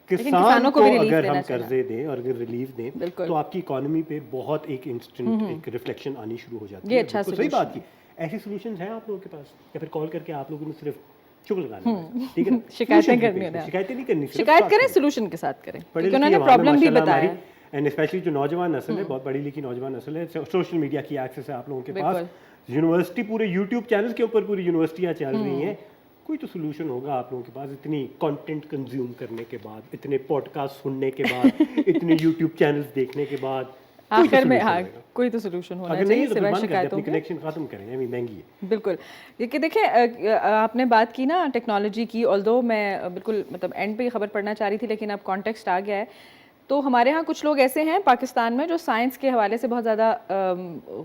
A: کسان کو اگر ہم قرضے دیں اور اگر ریلیف دیں تو آپ کی اکانومی پہ بہت ایک انسٹنٹ ایک ریفلیکشن آنی شروع ہو جاتی ہے. صحیح بات کی. ایسی سولوشنز ہیں آپ لوگوں کے پاس, یا پھر کال کر کے آپ لوگوں نے صرف چپ لگانا ہے, ٹھیک ہے,
B: شکایتیں کرنی ہے,
A: شکایتیں نہیں کرنی,
B: شکایت کریں سولوشن کے ساتھ کریں, کیونکہ انہوں نے پرابلم بھی بتایا.
A: اینڈ اسپیشلی جو نوجوان نسل ہے, بہت پڑھی لکھی نوجوان نسل ہے, سوشل میڈیا کی ایکسیس ہے آپ لوگوں کے پاس, یونیورسٹی پورے یوٹیوب چینل کے اوپر پوری یونیورسٹیاں چل رہی ہیں, کوئی تو سولوشن ہوگا آپ لوگوں کے پاس. اتنی کانٹینٹ کنزیوم کرنے کے بعد, اتنے پوڈ کاسٹ سننے کے بعد, اتنے یوٹیوب چینلز دیکھنے کے بعد,
B: آخر میں ہاں کوئی تو سولوشن ہونا
A: اگر نہیں
B: چاہیے
A: تو
B: سوائے
A: بند کر دیں،
B: شکایتوں
A: اپنی
B: کے.
A: کنیکشن ختم کریں، ابھی مہنگی ہے.
B: بالکل. کہ دیکھیں آپ نے بات کی نا ٹیکنالوجی کی، آلدو میں بالکل مطلب اینڈ پہ ہی خبر پڑھنا چاہ رہی تھی لیکن اب کانٹیکسٹ آ گیا ہے. تو ہمارے ہاں کچھ لوگ ایسے ہیں پاکستان میں جو سائنس کے حوالے سے بہت زیادہ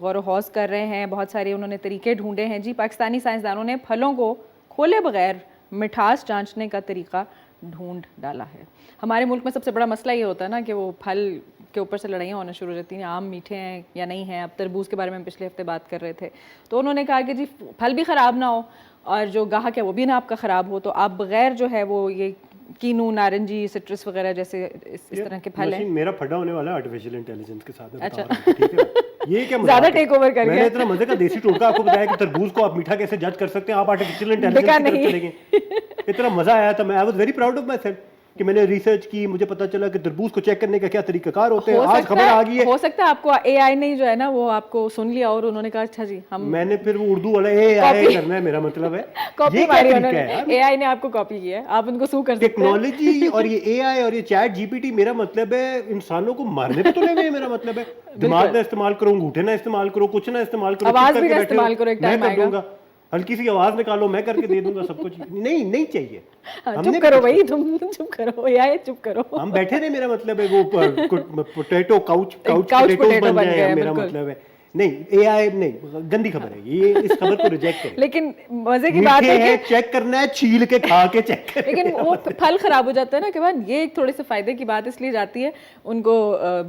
B: غور و خوض کر رہے ہیں، بہت سارے انہوں نے طریقے ڈھونڈے ہیں. جی پاکستانی سائنسدانوں نے پھلوں کو کھولے بغیر مٹھاس جانچنے کا طریقہ ڈھونڈ ڈالا ہے. ہمارے ملک میں سب سے بڑا مسئلہ یہ ہوتا ہے نا کہ وہ پھل کے اوپر سے لڑائیاں ہونا شروع ہو جاتی ہیں، آم میٹھے ہیں یا نہیں ہیں. اب تربوز کے بارے میں ہم پچھلے ہفتے بات کر رہے تھے تو انہوں نے کہا کہ جی پھل بھی خراب نہ ہو اور جو گاہک ہے وہ بھی نہ آپ کا خراب ہو، تو آپ بغیر جو ہے وہ یہ کینو، نارنجی، سٹرس وغیرہ جیسے اس طرح کے پھل ہیں.
A: میرا پھڈا ہونے والا ہے آرٹیفیشیل انٹیلیجنس کے ساتھ. اچھا ٹھیک ہے، یہ کیا
B: زیادہ ٹیک اوور کر
A: میں نے
B: گیا.
A: اتنا مزے کا دیسی ٹوٹکا آپ کو بتایا کہ تربوز کو آپ میٹھا کیسے جج کر سکتے ہیں، آپ آرٹیفیشیل انٹیلیجنس کی طرف چلے گئے. اتنا مزہ آیا تھا، میں I was very proud of my self کہ میں نے ریسرچ کی، مجھے پتا چلا کہ تربوز کو چیک کرنے کا کیا طریقہ کار ہوتے ہیں. آج خبر آ گئی ہے.
B: ہو سکتا ہے آپ کو اے آئی نے جو ہے نا وہ آپ کو سن لیا اور انہوں نے کہا اچھا جی ہم
A: میں نے پھر وہ اردو والا اے آئی کرنا ہے، میرا مطلب ہے
B: کاپی ماری. انہوں نے اے آئی نے آپ کو کاپی کیا ہے، آپ ان کو سو کر سکتے ہیں.
A: ٹیکنالوجی اور یہ اے آئی اور یہ چیٹ جی پی ٹی، میرا مطلب ہے انسانوں کو مارنے پہ تلے ہوئے ہیں. میرا مطلب ہے دماغ نہ استعمال کرو، انگوٹھے نہ استعمال کرو، کچھ نہ استعمال کرو،
B: آواز بھی نہ استعمال کرو. ایک ٹائم آئے گا
A: ہلکی سی آواز نکالو، میں کر کے دے دوں گا سب کچھ. نہیں چاہیے.
B: چپ کرو بھائی، تم چپ کرو یا چپ کرو.
A: ہم بیٹھے رہے، میرا مطلب ہے وہ پوٹیٹو کاؤچ
B: پوٹیٹو
A: بن گئے. میرا مطلب ہے نہیں، اے آئی نہیں، گندی خبر ہے یہ، اس خبر کو ریجیکٹ کریں.
B: لیکن مزے کی بات ہے کہ
A: چیک کرنا ہے، چھیل کے کھا کے چیک کریں.
B: لیکن وہ پھل خراب ہو جاتا ہے نا کہ بعد یہ ایک تھوڑے سے فائدے کی بات اس لیے جاتی ہے ان کو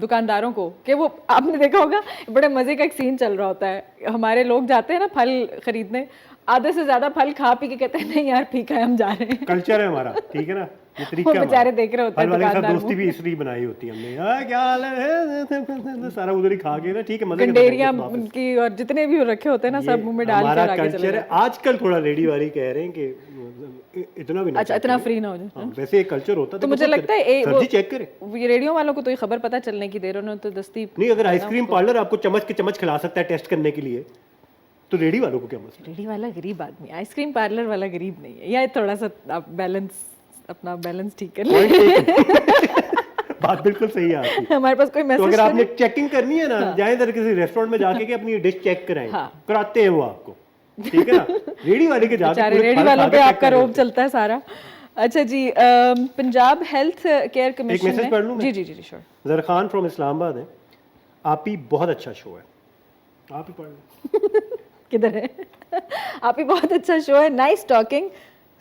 B: دکانداروں کو کہ وہ آپ نے دیکھا ہوگا بڑے مزے کا ایک سین چل رہا ہوتا ہے. ہمارے لوگ جاتے ہیں نا پھل خریدنے، آدھے سے زیادہ پھل کھا پی کے کہتے ہیں نہیں یار پھیکا ہے ہم جا رہے ہیں.
A: کلچر ہے ہمارا، ٹھیک ہے نا، یہ طریقہ
B: وہ بیچارے دیکھ رہے ہوتے ہیں دکاندار،
A: دوستی بھی اس لیے بنائی ہوتی ہے ہم نے. کیا حال ہے، سارا ادھر ہی کھا کے نا، ٹھیک ہے، مزے
B: گنڈیریاں ان کی اور جتنے بھی رکھے ہوتے ہیں نا سب منہ میں ڈال کے آگے چلے جاتے ہیں.
A: آج کل تھوڑا ریڈی والی کہہ رہے ہیں کہ اتنا بھی نہیں،
B: اچھا اتنا فری نہ ہو جائے.
A: ویسے ایک کلچر ہوتا
B: تو مجھے لگتا ہے
A: سبزی چیک کرے.
B: یہ ریڈیو والوں کو تو یہ خبر پتہ چلنے کی دیر انہوں نے تو دستی
A: نہیں. اگر آئس کریم پارلر آپ کو چمچ کے چمچ کھلا سکتا ہے ٹیسٹ کرنے کے لیے تو ریڈی والوں کو کیا مسئلہ؟
B: ریڈی والا غریب آدمی، آئس کریم پارلر والا غریب نہیں ہے. یا تھوڑا سا آپ اپنا بیلنس ٹھیک کر لیں.
A: بات بالکل صحیح ہے آپ کی.
B: ہمارے پاس کوئی
A: تو
B: میسج
A: اگر آپ نے چیکنگ کرنی ہے نا، جائیں ذرا کسی ریسٹورینٹ میں جا کے اپنی ڈش چیک کرائیں، کراتے ہیں وہ آپ کو، ٹھیک ہے نا. ریڈی والے کے جا کے
B: ریڈی والوں پہ آپ کا روب چلتا ہے سارا. اچھا جی، پنجاب ہیلتھ کیئر کمیشن،
A: ایک میسج پڑھ لوں میں؟
B: جی شیور.
A: زرخان فرام اسلام آباد ہے. آپ ہی بہت اچھا شو ہے. آپ ہی پڑھ لیں.
B: کدھر ہے؟ آپ ہی بہت اچھا شو ہے، نائس ٹاکنگ.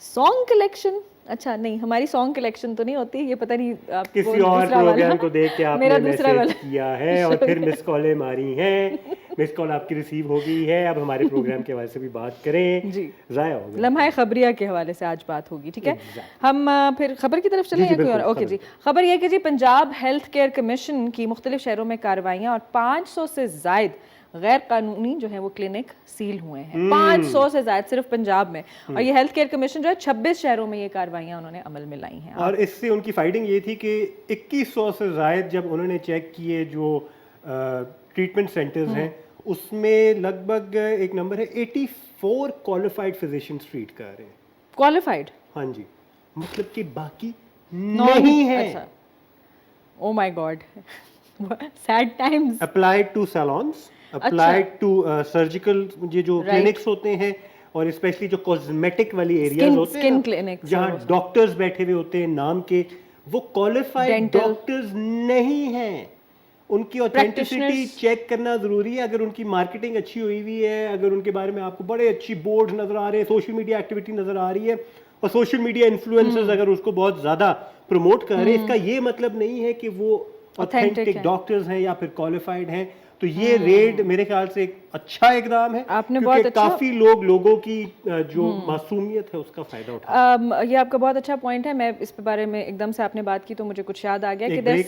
B: سانگ کلیکشن، اچھا نہیں ہماری سانگ کلیکشن تو نہیں ہوتی، یہ پتہ نہیں آپ
A: کسی اور پروگرام کو دیکھ کے آپ نے میسج کیا ہے اور پھر مس کالیں ماری ہیں. مس کال آپ کی ریسیو ہو گئی ہے. اب ہمارے پروگرام کے حوالے سے بھی بات کریں.
B: جی
A: ضائع ہو گیا.
B: لمحہ خبریہ کے حوالے سے آج بات ہوگی، ٹھیک ہے. ہم پھر خبر کی طرف چلیں یا کوئی اور؟ اوکے جی. خبر یہ کہ جی پنجاب ہیلتھ کیئر کمیشن کی مختلف شہروں میں کارروائیاں اور 500 سے زائد غیر قانونی جو ہیں وہ کلینک سیل ہوئے ہیں. 500 سے زائد صرف پنجاب میں. اور یہ ہیلتھ کیئر کمیشن جو ہے 26 شہروں میں یہ کارروائیاں انہوں نے عمل میں لائی ہیں.
A: اور اس سے ان کی فائنڈنگ یہ تھی کہ 2100 سے زائد جب انہوں نے چیک کیے جو ٹریٹمنٹ سینٹرز ہیں، اس میں لگ بھگ ایک نمبر ہے 84 کوالیفائڈ فزیشینز ٹریٹ کر رہے ہیں.
B: کوالیفائڈ؟
A: ہاں جی، مطلب کہ باقی نہیں ہے.
B: Oh my god, sad times.
A: Applied to salons, applied to surgical, یہ جو کلینکس ہوتے ہیں اور اسپیشلی جو کاسمیٹک والی ایریاز ہوتے ہیں جہاں ڈاکٹرز بیٹھے ہوئے ہوتے ہیں نام کے، وہ کوالیفائڈ ڈاکٹرز نہیں ہیں. ان کی اوتھینٹسٹی چیک کرنا ضروری ہے. اگر ان کی مارکیٹنگ اچھی ہوئی ہوئی ہے، اگر ان کے بارے میں آپ کو بڑے اچھی بورڈ نظر آ رہے ہیں، سوشل میڈیا ایکٹیویٹی نظر آ رہی ہے اور سوشل میڈیا انفلوئنسرز اگر اس کو بہت زیادہ پروموٹ کر رہے ہیں، اس کا یہ مطلب نہیں ہے کہ وہ اوتھینٹک ڈاکٹرز ہیں یا پھر کوالیفائڈ ہیں. تو یہ ریڈ میرے خیال سے ایک اچھا اقدام ہے،
B: آپ نے بہت اچھا،
A: کافی لوگوں کی جو معصومیت ہے اس کا فائدہ اٹھا.
B: یہ آپ کا بہت اچھا پوائنٹ ہے. میں اس کے بارے میں ایک دم سے آپ نے بات کی تو مجھے کچھ یاد آ گیا کہ میں ایک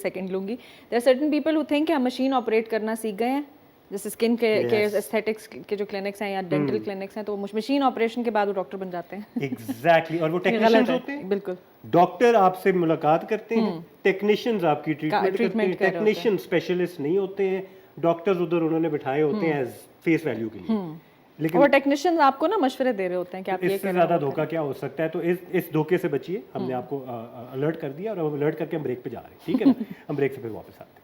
B: سیکنڈ لوں گی. There are certain people who think کہ ہم مشین آپریٹ کرنا سیکھ گئے ہیں، جیسے اسکن کے ایستھیٹکس کے جو کلینکس ہیں یا ڈینٹل کلینکس ہیں، تو مشین آپریشن کے بعد وہ ڈاکٹر بن جاتے ہیں.
A: ایگزیکٹلی. اور وہ ٹیکنیشینز ہوتے ہیں.
B: بالکل.
A: ڈاکٹر آپ سے ملاقات کرتے ہیں، ٹیکنیشینز آپ کی ٹریٹمنٹ کرتے ہیں. ٹیکنیشین اسپیشلسٹ نہیں ہوتے ہیں. ڈاکٹرز ادھر انہوں نے بٹھائے ہوتے ہیں ایز فیس ویلیو کے لیے. लेकिन
B: और टेक्नीशियन आपको ना मशवरे दे रहे होते हैं कि आप ये
A: इससे ज़्यादा धोखा क्या हो सकता है, तो इस धोखे से बचिए। हमने आपको अलर्ट कर दिया और अब अलर्ट करके हम ब्रेक पे जा रहे हैं, ठीक है ना? हम ब्रेक से फिर वापस आते हैं।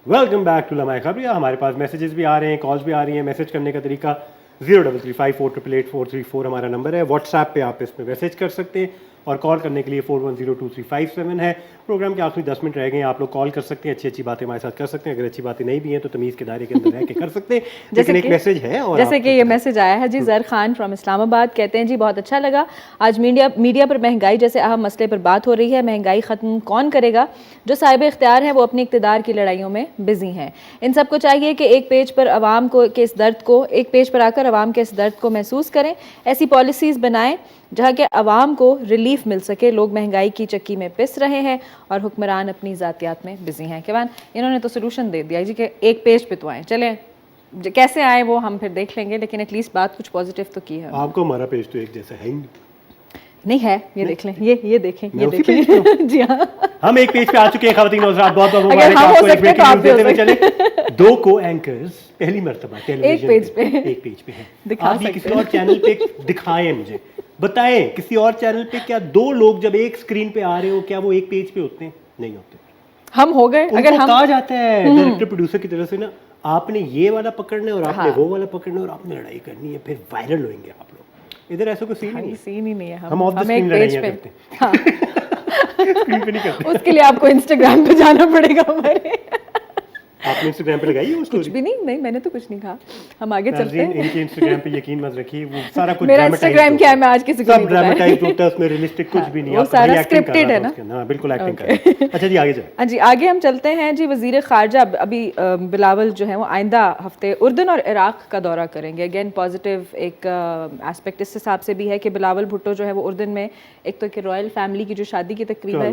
A: वेलकम बैक टू लम्हाए खबरिया। हमारे पास मैसेजेस भी आ रहे हैं, कॉल्स भी आ रही हैं। मैसेज करने का तरीका 0335488844 हमारा नंबर है। व्हाट्सएप पे आप इसमें मैसेज कर सकते हैं और कॉल करने के लिए 41023557 है। प्रोग्राम के आखिरी 10 मिनट रह गए हैं, आप लोग कॉल कर सकते हैं, अच्छी अच्छी बातें हमारे साथ कर सकते हैं। अगर अच्छी बातें नहीं भी हैं तो तमीज़ के दायरे के अंदर रह के कर सकते हैं। लेकिन एक मैसेज है, और
B: जैसे कि ये मैसेज आया है जी, ज़र खान फ्रॉम इस्लामाबाद कहते हैं जी बहुत अच्छा लगा, आज मीडिया पर महंगाई जैसे अहम मसले पर बात हो रही है। महंगाई ख़त्म कौन करेगा? जो साहिब इख्तियार हैं वो अपनी इक़्तिदार की लड़ाइयों में बिजी हैं। इन सबको चाहिए कि एक पेज पर आवाम को के इस दर्द को एक पेज पर आकर आवाम के इस दर्द को महसूस करें, ऐसी पॉलिसीज़ बनाएं जहाँ के आवाम को रिलीफ मिल सके। लोग महंगाई की चक्की में पिस रहे हैं और हुक्मरान अपनी ज़ातियात में बिजी हैं। केवान इन्होंने तो सोल्यूशन दे दिया जी कि एक पेज पे तो आए, चलें कैसे आए वो हम फिर देख लेंगे, लेकिन एटलीस्ट बात कुछ पॉजिटिव तो की है।
A: आपको हमारा पेज तो एक जैसा है ही
B: नहीं है, ये देख लें, ये देखें, ये देखें जी हाँ,
A: हम एक पेज पे आ चुके हैं। खवातीन और हज़रात, बहुत बहुत
B: अगर
A: मुबारक
B: हम हो
A: आपको। एक
B: सकते हैं तो आप भी हो
A: ब्रेकिंग न्यूज़ देते हुए चले। 2 को एंकर्स पहली मर्तबा टेलीविजन
B: पेज पे
A: एक पेज पे है।
B: दिखा
A: आप ये
B: सकते
A: किसी और चैनल पे दिखाएं, मुझे बताएं किसी और चैनल पे क्या 2 लोग जब एक स्क्रीन पे आ रहे हो क्या वो एक पेज पे होते हैं? नहीं होते।
B: हम हो गए। अगर
A: उनको
B: हम
A: कहा जाता है डायरेक्टर प्रोड्यूसर की तरफ से ना, आपने ये वाला पकड़ना है और आपने
B: हाँ।
A: वो वाला पकड़ना है और आपने लड़ाई करनी है, फिर वायरल होंगे आप लोग। इधर ऐसा कोई सीन नहीं है।
B: सीन ही नहीं है।
A: हम ऑफ द
B: एक
A: स्क्रीन
B: पेज
A: लड़ाइयाँ
B: पे
A: करते हैं।
B: हाँ,
A: स्क्रीन पे नहीं करते।
B: उसके लिए आपको इंस्टाग्राम पे जाना पड़ेगा हमारे।
A: आपने इंस्टाग्राम पे लगाई है वो
B: कुछ
A: स्टोरी?
B: भी नहीं, मैंने तो कुछ नहीं कहा। हम आगे चलते
A: नाज़रीन,
B: हैं।
A: इनके इंस्टाग्राम पे यकीन मत रखिए, वो सारा कुछ
B: मेरा
A: dramatized
B: इंस्टाग्राम
A: होता
B: क्या है मैं आज किसी को
A: सब
B: नहीं बताया।
A: ड्रामेटाइज होता है, उसमें रियलिस्टिक कुछ भी नहीं।
B: वो
A: आप
B: सारा
A: भाई acting कर
B: scripted
A: रहा
B: है
A: था
B: ना?
A: उसके अंदर। हाँ, बिल्कुल एक्टिंग कर रहा है। अच्छा जी, आगे जाए।
B: हाँ जी, आगे हम चलते हैं जी। वज़ीर ख़ारजा अभी बिलावल जो है वो आइंदा हफ्ते उर्दन और इराक़ का दौरा करेंगे। अगेन पॉजिटिव एक एस्पेक्ट इस हिसाब से भी है कि बिलावल भुट्टो जो है वो उर्दन में एक तो कि रॉयल फैमिली की जो शादी की तकरीब है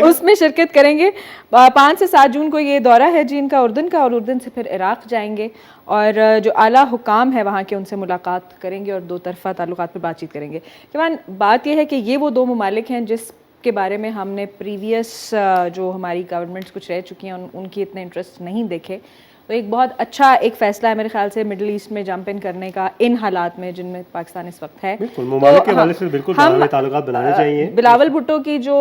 B: उसमें शिरकत करेंगे। 5 से 7 जून को ये दौरा है जी इनका उर्दन का, और उर्दन से फिर इराक़ जाएंगे और जो आला हुकाम है वहाँ के उनसे मुलाकात करेंगे और 2 तरफ़ा ताल्लुकात पर बातचीत करेंगे। केवल बात यह है कि ये वो 2 ममालिक हैं जिसके बारे में हमने प्रीवियस जो हमारी गवर्नमेंट्स कुछ रह चुकी हैं उनकी इतने इंटरेस्ट नहीं देखे। तो एक बहुत अच्छा एक फ़ैसला है मेरे ख्याल से मिडिल ईस्ट में जंप इन करने का इन हालात में जिनमें पाकिस्तान इस वक्त है।
A: बिल्कुल मुमालिक के हवाले से बिल्कुल ताल्लुकात बनाने चाहिए।
B: बिलावल भुट्टो की जो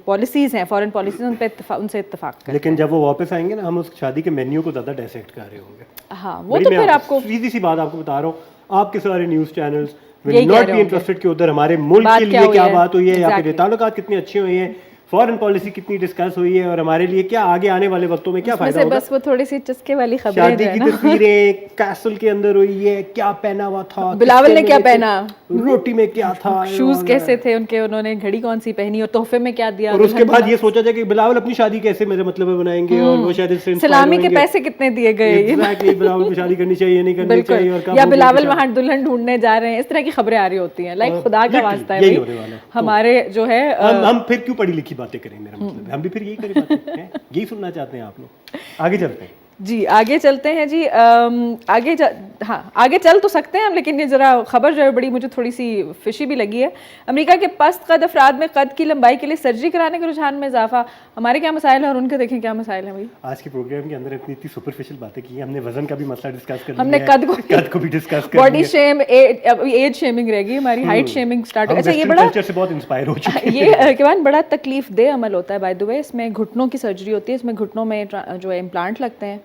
B: पॉलिसीज़ हैं, फॉरेन पॉलिसीज़, उनसे इत्तेफाक करें।
A: लेकिन जब वो वापस आएंगे ना, हम उस शादी के मेन्यू को ज़्यादा डायसेक्ट कर रहे होंगे।
B: हाँ, वो तो फिर आपको
A: सीधी सी बात आपको बता रहा हूँ, आपके सारे news channels will not be interested कि उधर हमारे मुल्क के लिए क्या बात हुई है, या फिर ताल्लुकात कितने अच्छे हुए हैं, फॉरेन पॉलिसी कितनी डिस्कस हुई है और हमारे लिए क्या आगे आने वाले वक्तों में क्या फायदा होगा।
B: बस वो थोड़ी सी चस्के वाली खबरें
A: शादी की तस्वीरें कैसल के अंदर हुई है, क्या पहना हुआ था,
B: बिलावल ने क्या पहना,
A: रोटी में क्या था,
B: शूज कैसे थे उनके, उन्होंने घड़ी कौन सी पहनी और तोहफे में क्या दिया,
A: और उसके बाद ये सोचा जाए कि बिलावल अपनी शादी कैसे मेरे मतलब में बनाएंगे और वो शायद इससे
B: सलामी के पैसे कितने दिए गए,
A: एग्जैक्टली बिलावल की शादी करनी चाहिए नहीं करनी चाहिए, और
B: या बिलावल वहां दुल्हन ढूंढने जा रहे हैं, इस तरह की खबरें आ रही होती हैं। लाइक खुदा का वास्ता है भाई, हमारे जो है
A: हम फिर क्यों पढ़ी लिखी बातें करें, मेरा मतलब हम भी फिर यही करें बातें, यही सुनना चाहते हैं आप लोग। आगे चलते हैं
B: जी, आगे चलते हैं जी। आगे चल तो सकते हैं हम, लेकिन ये ज़रा खबर जो है बड़ी मुझे थोड़ी सी फिशी भी लगी है। अमेरिका के पस्त कद अफराद में कद की लंबाई के लिए सर्जरी कराने के रुझान में इजाफा। हमारे क्या मसाइल है और उनके देखें क्या मसाइल है भाई।
A: आज के प्रोग्राम के अंदर इतनी सुपरफिशियल बातें की, हमने वजन का भी मसला डिस्कस कर लिया,
B: हमने कद को
A: भी डिस्कस कर,
B: बॉडी शेम, एज शेमिंग रहेगी हमारी, हाइट शेमिंग स्टार्ट। अच्छा, ये बड़ा
A: कल्चर से बहुत इंस्पायर हो चुके हैं।
B: ये केवल बड़ा तकलीफ दे अमल होता है बाय द वे। इसमें घुटनों की सर्जरी होती है, इसमें घुटनों में जो है इम्प्लांट लगते हैं,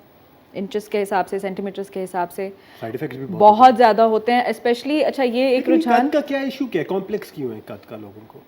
B: इंचेस के हिसाब से, सेंटीमीटर्स के हिसाब से,
A: साइड इफेक्ट्स भी
B: बहुत ज़्यादा होते हैं स्पेशली। अच्छा, ये एक रुझान
A: का क्या इशू, क्या कॉम्प्लेक्स क्यों है कद का लोगों को?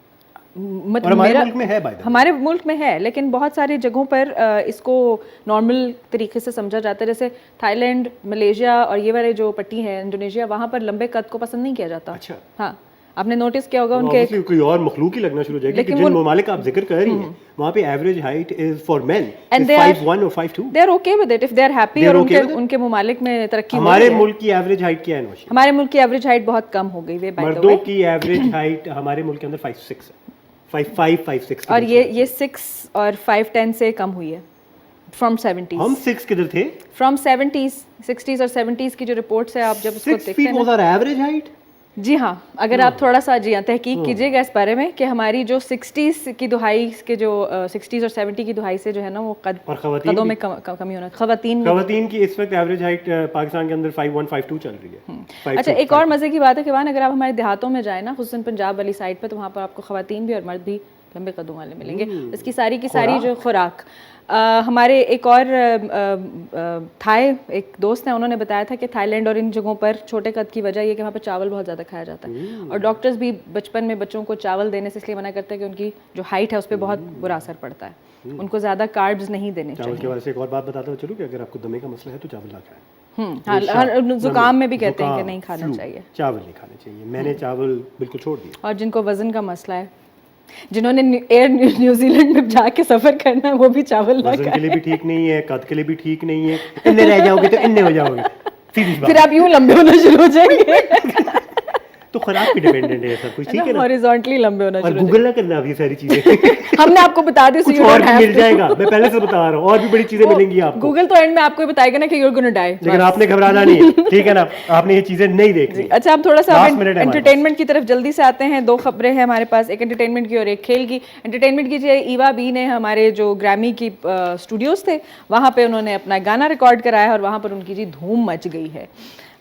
B: मतलब
A: हमारे मुल्क में है, बाय द वे
B: हमारे मुल्क में है, लेकिन बहुत सारी जगहों पर इसको नॉर्मल तरीके से समझा जाता है। जैसे थाईलैंड, मलेशिया और ये वाले जो पट्टी है, इंडोनेशिया, वहाँ पर लंबे कद को पसंद नहीं किया जाता।
A: अच्छा,
B: हाँ, आपने नोटिस किया होगा उनके
A: कोई और मखलूक ही लगना शुरू हो जाएगी कि जिन ममालिक आप जिक्र कर रही हैं वहाँ पे average height is for men 5'1" और 5'2".
B: They are okay with it if they are happy, और उनके ममालिक में तरक्की।
A: हमारे मुल्क की एवरेज हाइट क्या है नौशी?
B: हमारे मुल्क की एवरेज हाइट बहुत कम हो गई है।
A: मर्दों की एवरेज हाइट हमारे मुल्क के अंदर 5'6" है, 5'5", 5'6"
B: اور یہ 6 اور 5'10" سے کم ہوئی ہے فرام 70s.
A: ہم 6 کدھر تھے؟
B: فرام 70s 60s اور 70s کی جو رپورٹس ہے آپ جب اس کو
A: 6
B: دیکھتے
A: feet
B: ہیں
A: was our average height.
B: جی ہاں اگر آپ تھوڑا سا جی ہاں تحقیق کیجیے گا اس بارے میں کہ ہماری جو 60s کی دہائی کے جو 60s اور 70 کی دہائی سے جو ہے نا وہ قدوں میں کمی ہونا. خواتین
A: کی اس وقت ایوریج ہائٹ پاکستان کے اندر 5'1", 5'2" چل رہی ہے.
B: اچھا ایک اور مزے کی بات ہے کہ اگر آپ ہمارے دیہاتوں میں جائیں نا خصوصاً پنجاب والی سائڈ پہ تو وہاں پر آپ کو خواتین بھی اور مرد بھی لمبے قدوں والے ملیں گے. اس کی ساری جو خوراک ہمارے ایک اور تھائی ایک دوست ہیں انہوں نے بتایا تھا کہ تھائی لینڈ اور ان جگہوں پر چھوٹے قد کی وجہ یہ کہ وہاں پر چاول بہت زیادہ کھایا جاتا ہے اور ڈاکٹرز بھی بچپن میں بچوں کو چاول دینے سے اس لیے منع کرتے ہیں کہ ان کی جو ہائٹ ہے اس پہ بہت برا اثر پڑتا ہے. ان کو زیادہ کاربز نہیں دینے چاہیے.
A: چاول کے بارے سے ایک اور بات بتاتا ہوں چلو کہ اگر آپ کو دمے کا مسئلہ ہے تو چاول نہ کھائیں.
B: ہاں زکام میں بھی کہتے ہیں کہ نہیں کھانا چاہیے,
A: چاول نہیں کھانے چاہیے. میں نے چاول بالکل چھوڑ دیا.
B: اور جن کو وزن کا مسئلہ ہے, جنہوں نے ایئر نیوزی لینڈ میں جا کے سفر کرنا ہے, وہ بھی چاول نہ
A: وزن کے لیے بھی ٹھیک نہیں ہے, قد کے لیے بھی ٹھیک نہیں ہے. اتنے رہ جاؤ گے تو اتنے ہو جاؤ گے,
B: پھر آپ یوں لمبے ہونا شروع ہو جائیں گے.
A: تو خوراک پہ ڈیپینڈنٹ ہے سب کچھ, ٹھیک ہے نا.
B: ہاریزونٹلی لمبے ہونا
A: اور
B: شروع.
A: گوگل نہ کرنا اب یہ ساری چیزیں,
B: ہم نے آپ کو بتا دی
A: کچھ اور بھی مل جائے گا. میں پہلے سے بتا رہا ہوں اور بھی بڑی چیزیں ملیں گی آپ کو.
B: گوگل تو اینڈ میں آپ کو بتائے گا نا کہ یو آر گونا ڈائی,
A: لیکن آپ نے گھبرانا نہیں, ٹھیک ہے نا. آپ نے یہ چیزیں نہیں دیکھنی.
B: اچھا ہم تھوڑا سا انٹرٹینمنٹ کی طرف جلدی سے آتے ہیں. 2 خبریں ہیں ہمارے پاس, ایک انٹرٹینمنٹ کی اور ایک کھیل کی. انٹرٹینمنٹ کی ایوا بی نے ہمارے جو گریمی کی اسٹوڈیوز تھے وہاں پہ انہوں نے اپنا گانا ریکارڈ کرایا اور وہاں پر ان کی دھوم مچ گئی ہے.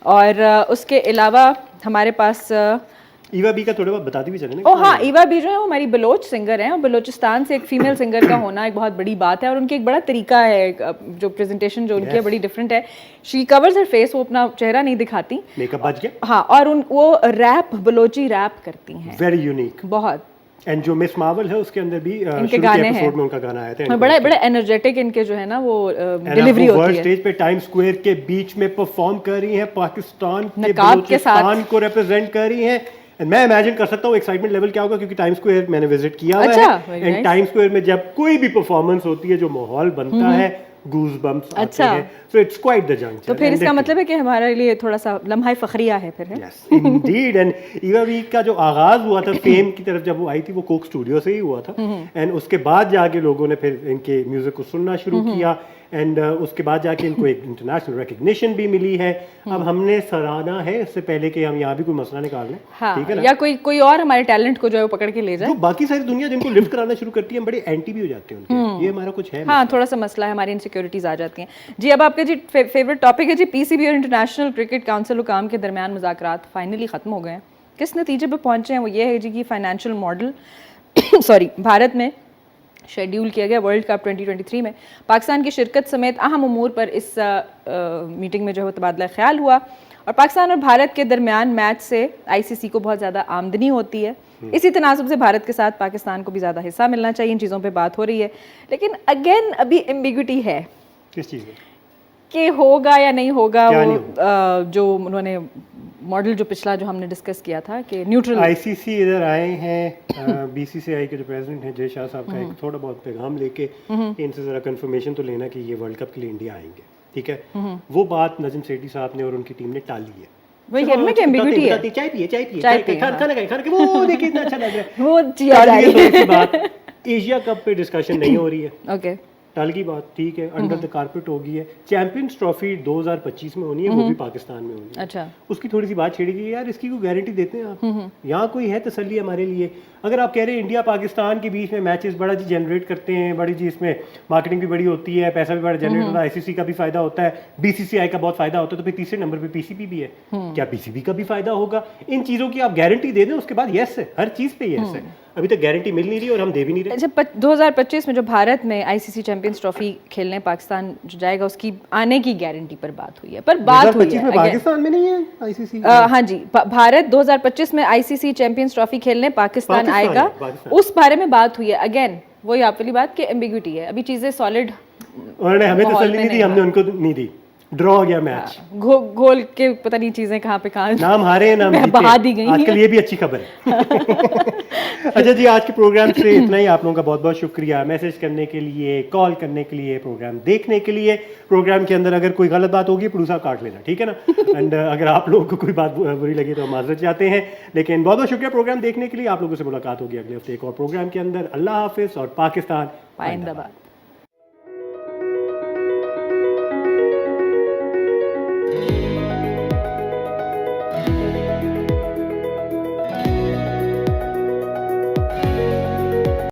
B: اور اس کے علاوہ ہمارے پاس
A: ایوا بی کا تھوڑا بہت بتاتی بھی چلیں.
B: ہاں ایوا بی جو ہے وہ ہماری بلوچ سنگر ہیں, اور بلوچستان سے ایک فیمیل سنگر کا ہونا ایک بہت بڑی بات ہے, اور ان کی ایک بڑا طریقہ ہے, جو پریزنٹیشن جو ان کی ہے بڑی ڈفرینٹ ہے. شی کورز ہر فیس, وہ اپنا چہرہ نہیں دکھاتی,
A: میک اپ بچ گیا.
B: ہاں, اور وہ ریپ بلوچی ریپ کرتی ہیں,
A: ویری یونیک
B: بہت.
A: اینڈ جو مس مارول ہے اس کے اندر بھی
B: ان کے گانے ہیں,
A: ایپیسوڈ میں ان کا گانا آیا تھا,
B: بڑے بڑے انرجیٹک ان کے جو ہے نا وہ ڈیلیوری ہوتی ہے.
A: اسٹیج پہ ٹائم اسکوائر کے بیچ میں پرفارم کر رہی ہیں, پاکستان کے
B: نقاب کے ساتھ
A: بلوچستان کو ریپرزینٹ کر رہی ہیں. میں امیجن کر سکتا ہوں ایکسائٹمنٹ لیول کیا ہوگا, کیونکہ ٹائم اسکوائر میں نے وزٹ کیا ہوا ہے. اینڈ ٹائم اسکوائر میں جب کوئی بھی پرفارمنس ہوتی ہے جو ماحول بنتا ہے, گوز بمپس آتے ہیں, so it's quite the juncture.
B: تو پھر اس کا مطلب ہے کہ ہمارے لیے تھوڑا سا لمحہ فخریہ ہے پھر.
A: یس انڈیڈ. اینڈ ایوا ویک کا جو آغاز ہوا تھا فیم کی طرف جب وہ آئی تھی, وہ کوک اسٹوڈیو سے ہی ہوا تھا. اینڈ اس کے بعد جا کے لوگوں نے پھر ان کے میوزک کو سننا شروع کیا, اینڈ اس کے بعد جا کے ان کو ایک انٹرنیشنل ریکگنیشن بھی ملی ہے. اب ہم نے سراہنا ہے اس سے پہلے کہ ہم یہاں بھی کوئی مسئلہ نکال لیں, ٹھیک ہے نا,
B: یا کوئی اور ہمارے ٹیلنٹ کو جو ہے وہ پکڑ کے لے جائے.
A: جو باقی ساری دنیا جن کو لفٹ کرانا شروع کرتی ہے ہم بڑے اینٹی بھی ہو جاتے ہیں ان کے. یہ ہمارا کچھ ہے,
B: ہاں تھوڑا سا مسئلہ ہے, ہماری انسیکیورٹیز آ جاتی ہیں. جی اب آپ کا جی فیوریٹ ٹاپک ہے جی پی سی بی اور انٹرنیشنل کرکٹ کاؤنسل حکام کے درمیان مذاکرات فائنلی ختم ہو گئے ہیں. کس نتیجے پہ پہنچے ہیں وہ یہ ہے جی کہ فائنینشیل ماڈل بھارت میں شیڈیول کیا گیا ورلڈ کپ 2023 میں پاکستان کی شرکت سمیت اہم امور پر اس میٹنگ میں جو ہے تبادلہ خیال ہوا. اور پاکستان اور بھارت کے درمیان میچ سے آئی سی سی کو بہت زیادہ آمدنی ہوتی ہے. اسی تناسب سے بھارت کے ساتھ پاکستان کو بھی زیادہ حصہ ملنا چاہیے. ان چیزوں پہ بات ہو رہی ہے, لیکن اگین ابھی ایمبیگوٹی ہے
A: کس چیز میں
B: کہ ہوگا یا نہیں ہوگا. وہ جو انہوں نے ماڈل جو پچھلا جو ہم نے ڈسکس کیا تھا کہ نیوٹرل,
A: آئی سی سی ادھر آئے ہیں, بی سی سی آئی کے جو پریزیڈنٹ ہیں جے شاہ صاحب کا ایک تھوڑا بہت پیغام لے کے ان سے ذرا کنفرمیشن تو لینا کہ یہ ورلڈ کپ کے لیے انڈیا آئیں گے, ٹھیک ہے. وہ بات نجم سیٹھی صاحب نے اور ان کی ٹیم نے ٹالی ہے.
B: وہی کہہ رہے ہیں کہ ایمبیگوٹی ہے.
A: چائے پیے کھانا کے وہ دیکھیں اتنا اچھا لگ رہا ہے,
B: وہ چیا جا رہی ہے.
A: بات ایشیا کپ پہ ڈسکشن نہیں ہو رہی ہے.
B: اوکے
A: ٹال کی بات, ٹھیک ہے, انڈر دا کارپیٹ ہو گئی ہے. چیمپئنز ٹرافی 2025 میں ہونی ہے, وہ بھی پاکستان میں ہونی ہے.
B: اچھا,
A: اس کی تھوڑی سی بات چھیڑی گئی, یار اس کی کوئی گارنٹی دیتے ہیں آپ, یہاں کوئی ہے تسلی ہمارے لیے. اگر آپ کہہ رہے ہیں انڈیا پاکستان کے بیچ میں میچز بڑا جی جنریٹ کرتے ہیں, بڑی جی اس میں مارکیٹنگ بھی بڑی ہوتی ہے, پیسہ بھی بڑا جنریٹ ہوتا ہے, آئی سی سی کا بھی فائدہ ہوتا ہے, بی سی سی آئی کا بہت فائدہ ہوتا ہے, تو پھر تیسرے نمبر پہ پی سی بی بھی ہے. کیا پی سی بی کا بھی فائدہ ہوگا؟ ان چیزوں کی آپ گارنٹی دے دیں, اس کے بعد یس ہے, ہر چیز پہ یس ہے. ابھی تک گارنٹی مل نہیں رہی اور ہم دے بھی نہیں رہے.
B: جب 2025 میں جو بھارت میں آئی سی سی چیمپئنز ٹرافی کھیلنے پاکستان جو جائے گا اس کی آنے کی گارنٹی پر بات ہوئی ہے, پر بات ہوئی ہے
A: پاکستان میں نہیں ہے آئی سی سی.
B: ہاں جی, بھارت 2025 میں آئی سی سی چیمپئنز ٹرافی کھیلنے پاکستان آئے گا, اس بارے میں بات ہوئی ہے. اگین وہی آپ والی بات کہ ایمبیگوٹی ہے, ابھی چیزیں سالڈ
A: انہوں نے ہمیں تسلی نہیں دی, ہم نے ان کو نہیں دی. ड्रॉ हो गया मैच,
B: घोल के पता नहीं चीजें कहाँ पे कहाँ
A: नाम हारे नाम जीते,
B: बहा दी गई
A: आजकल
B: हैं।
A: ये भी अच्छी खबर है। अच्छा जी, आज के प्रोग्राम से इतना ही। आप लोगों का बहुत बहुत शुक्रिया मैसेज करने के लिए, कॉल करने के लिए, प्रोग्राम देखने के लिए। प्रोग्राम के अंदर अगर कोई गलत बात होगी प्रोड्यूसर काट लेना, ठीक है ना। एंड अगर आप लोगों को कोई बात बुरी लगी तो हम माजरत चाहते हैं, लेकिन बहुत बहुत शुक्रिया प्रोग्राम देखने के लिए। आप लोगों से मुलाकात होगी अगले हफ्ते एक और प्रोग्राम के अंदर। अल्लाह हाफिज़ और पाकिस्तान
B: पाइंदाबाद।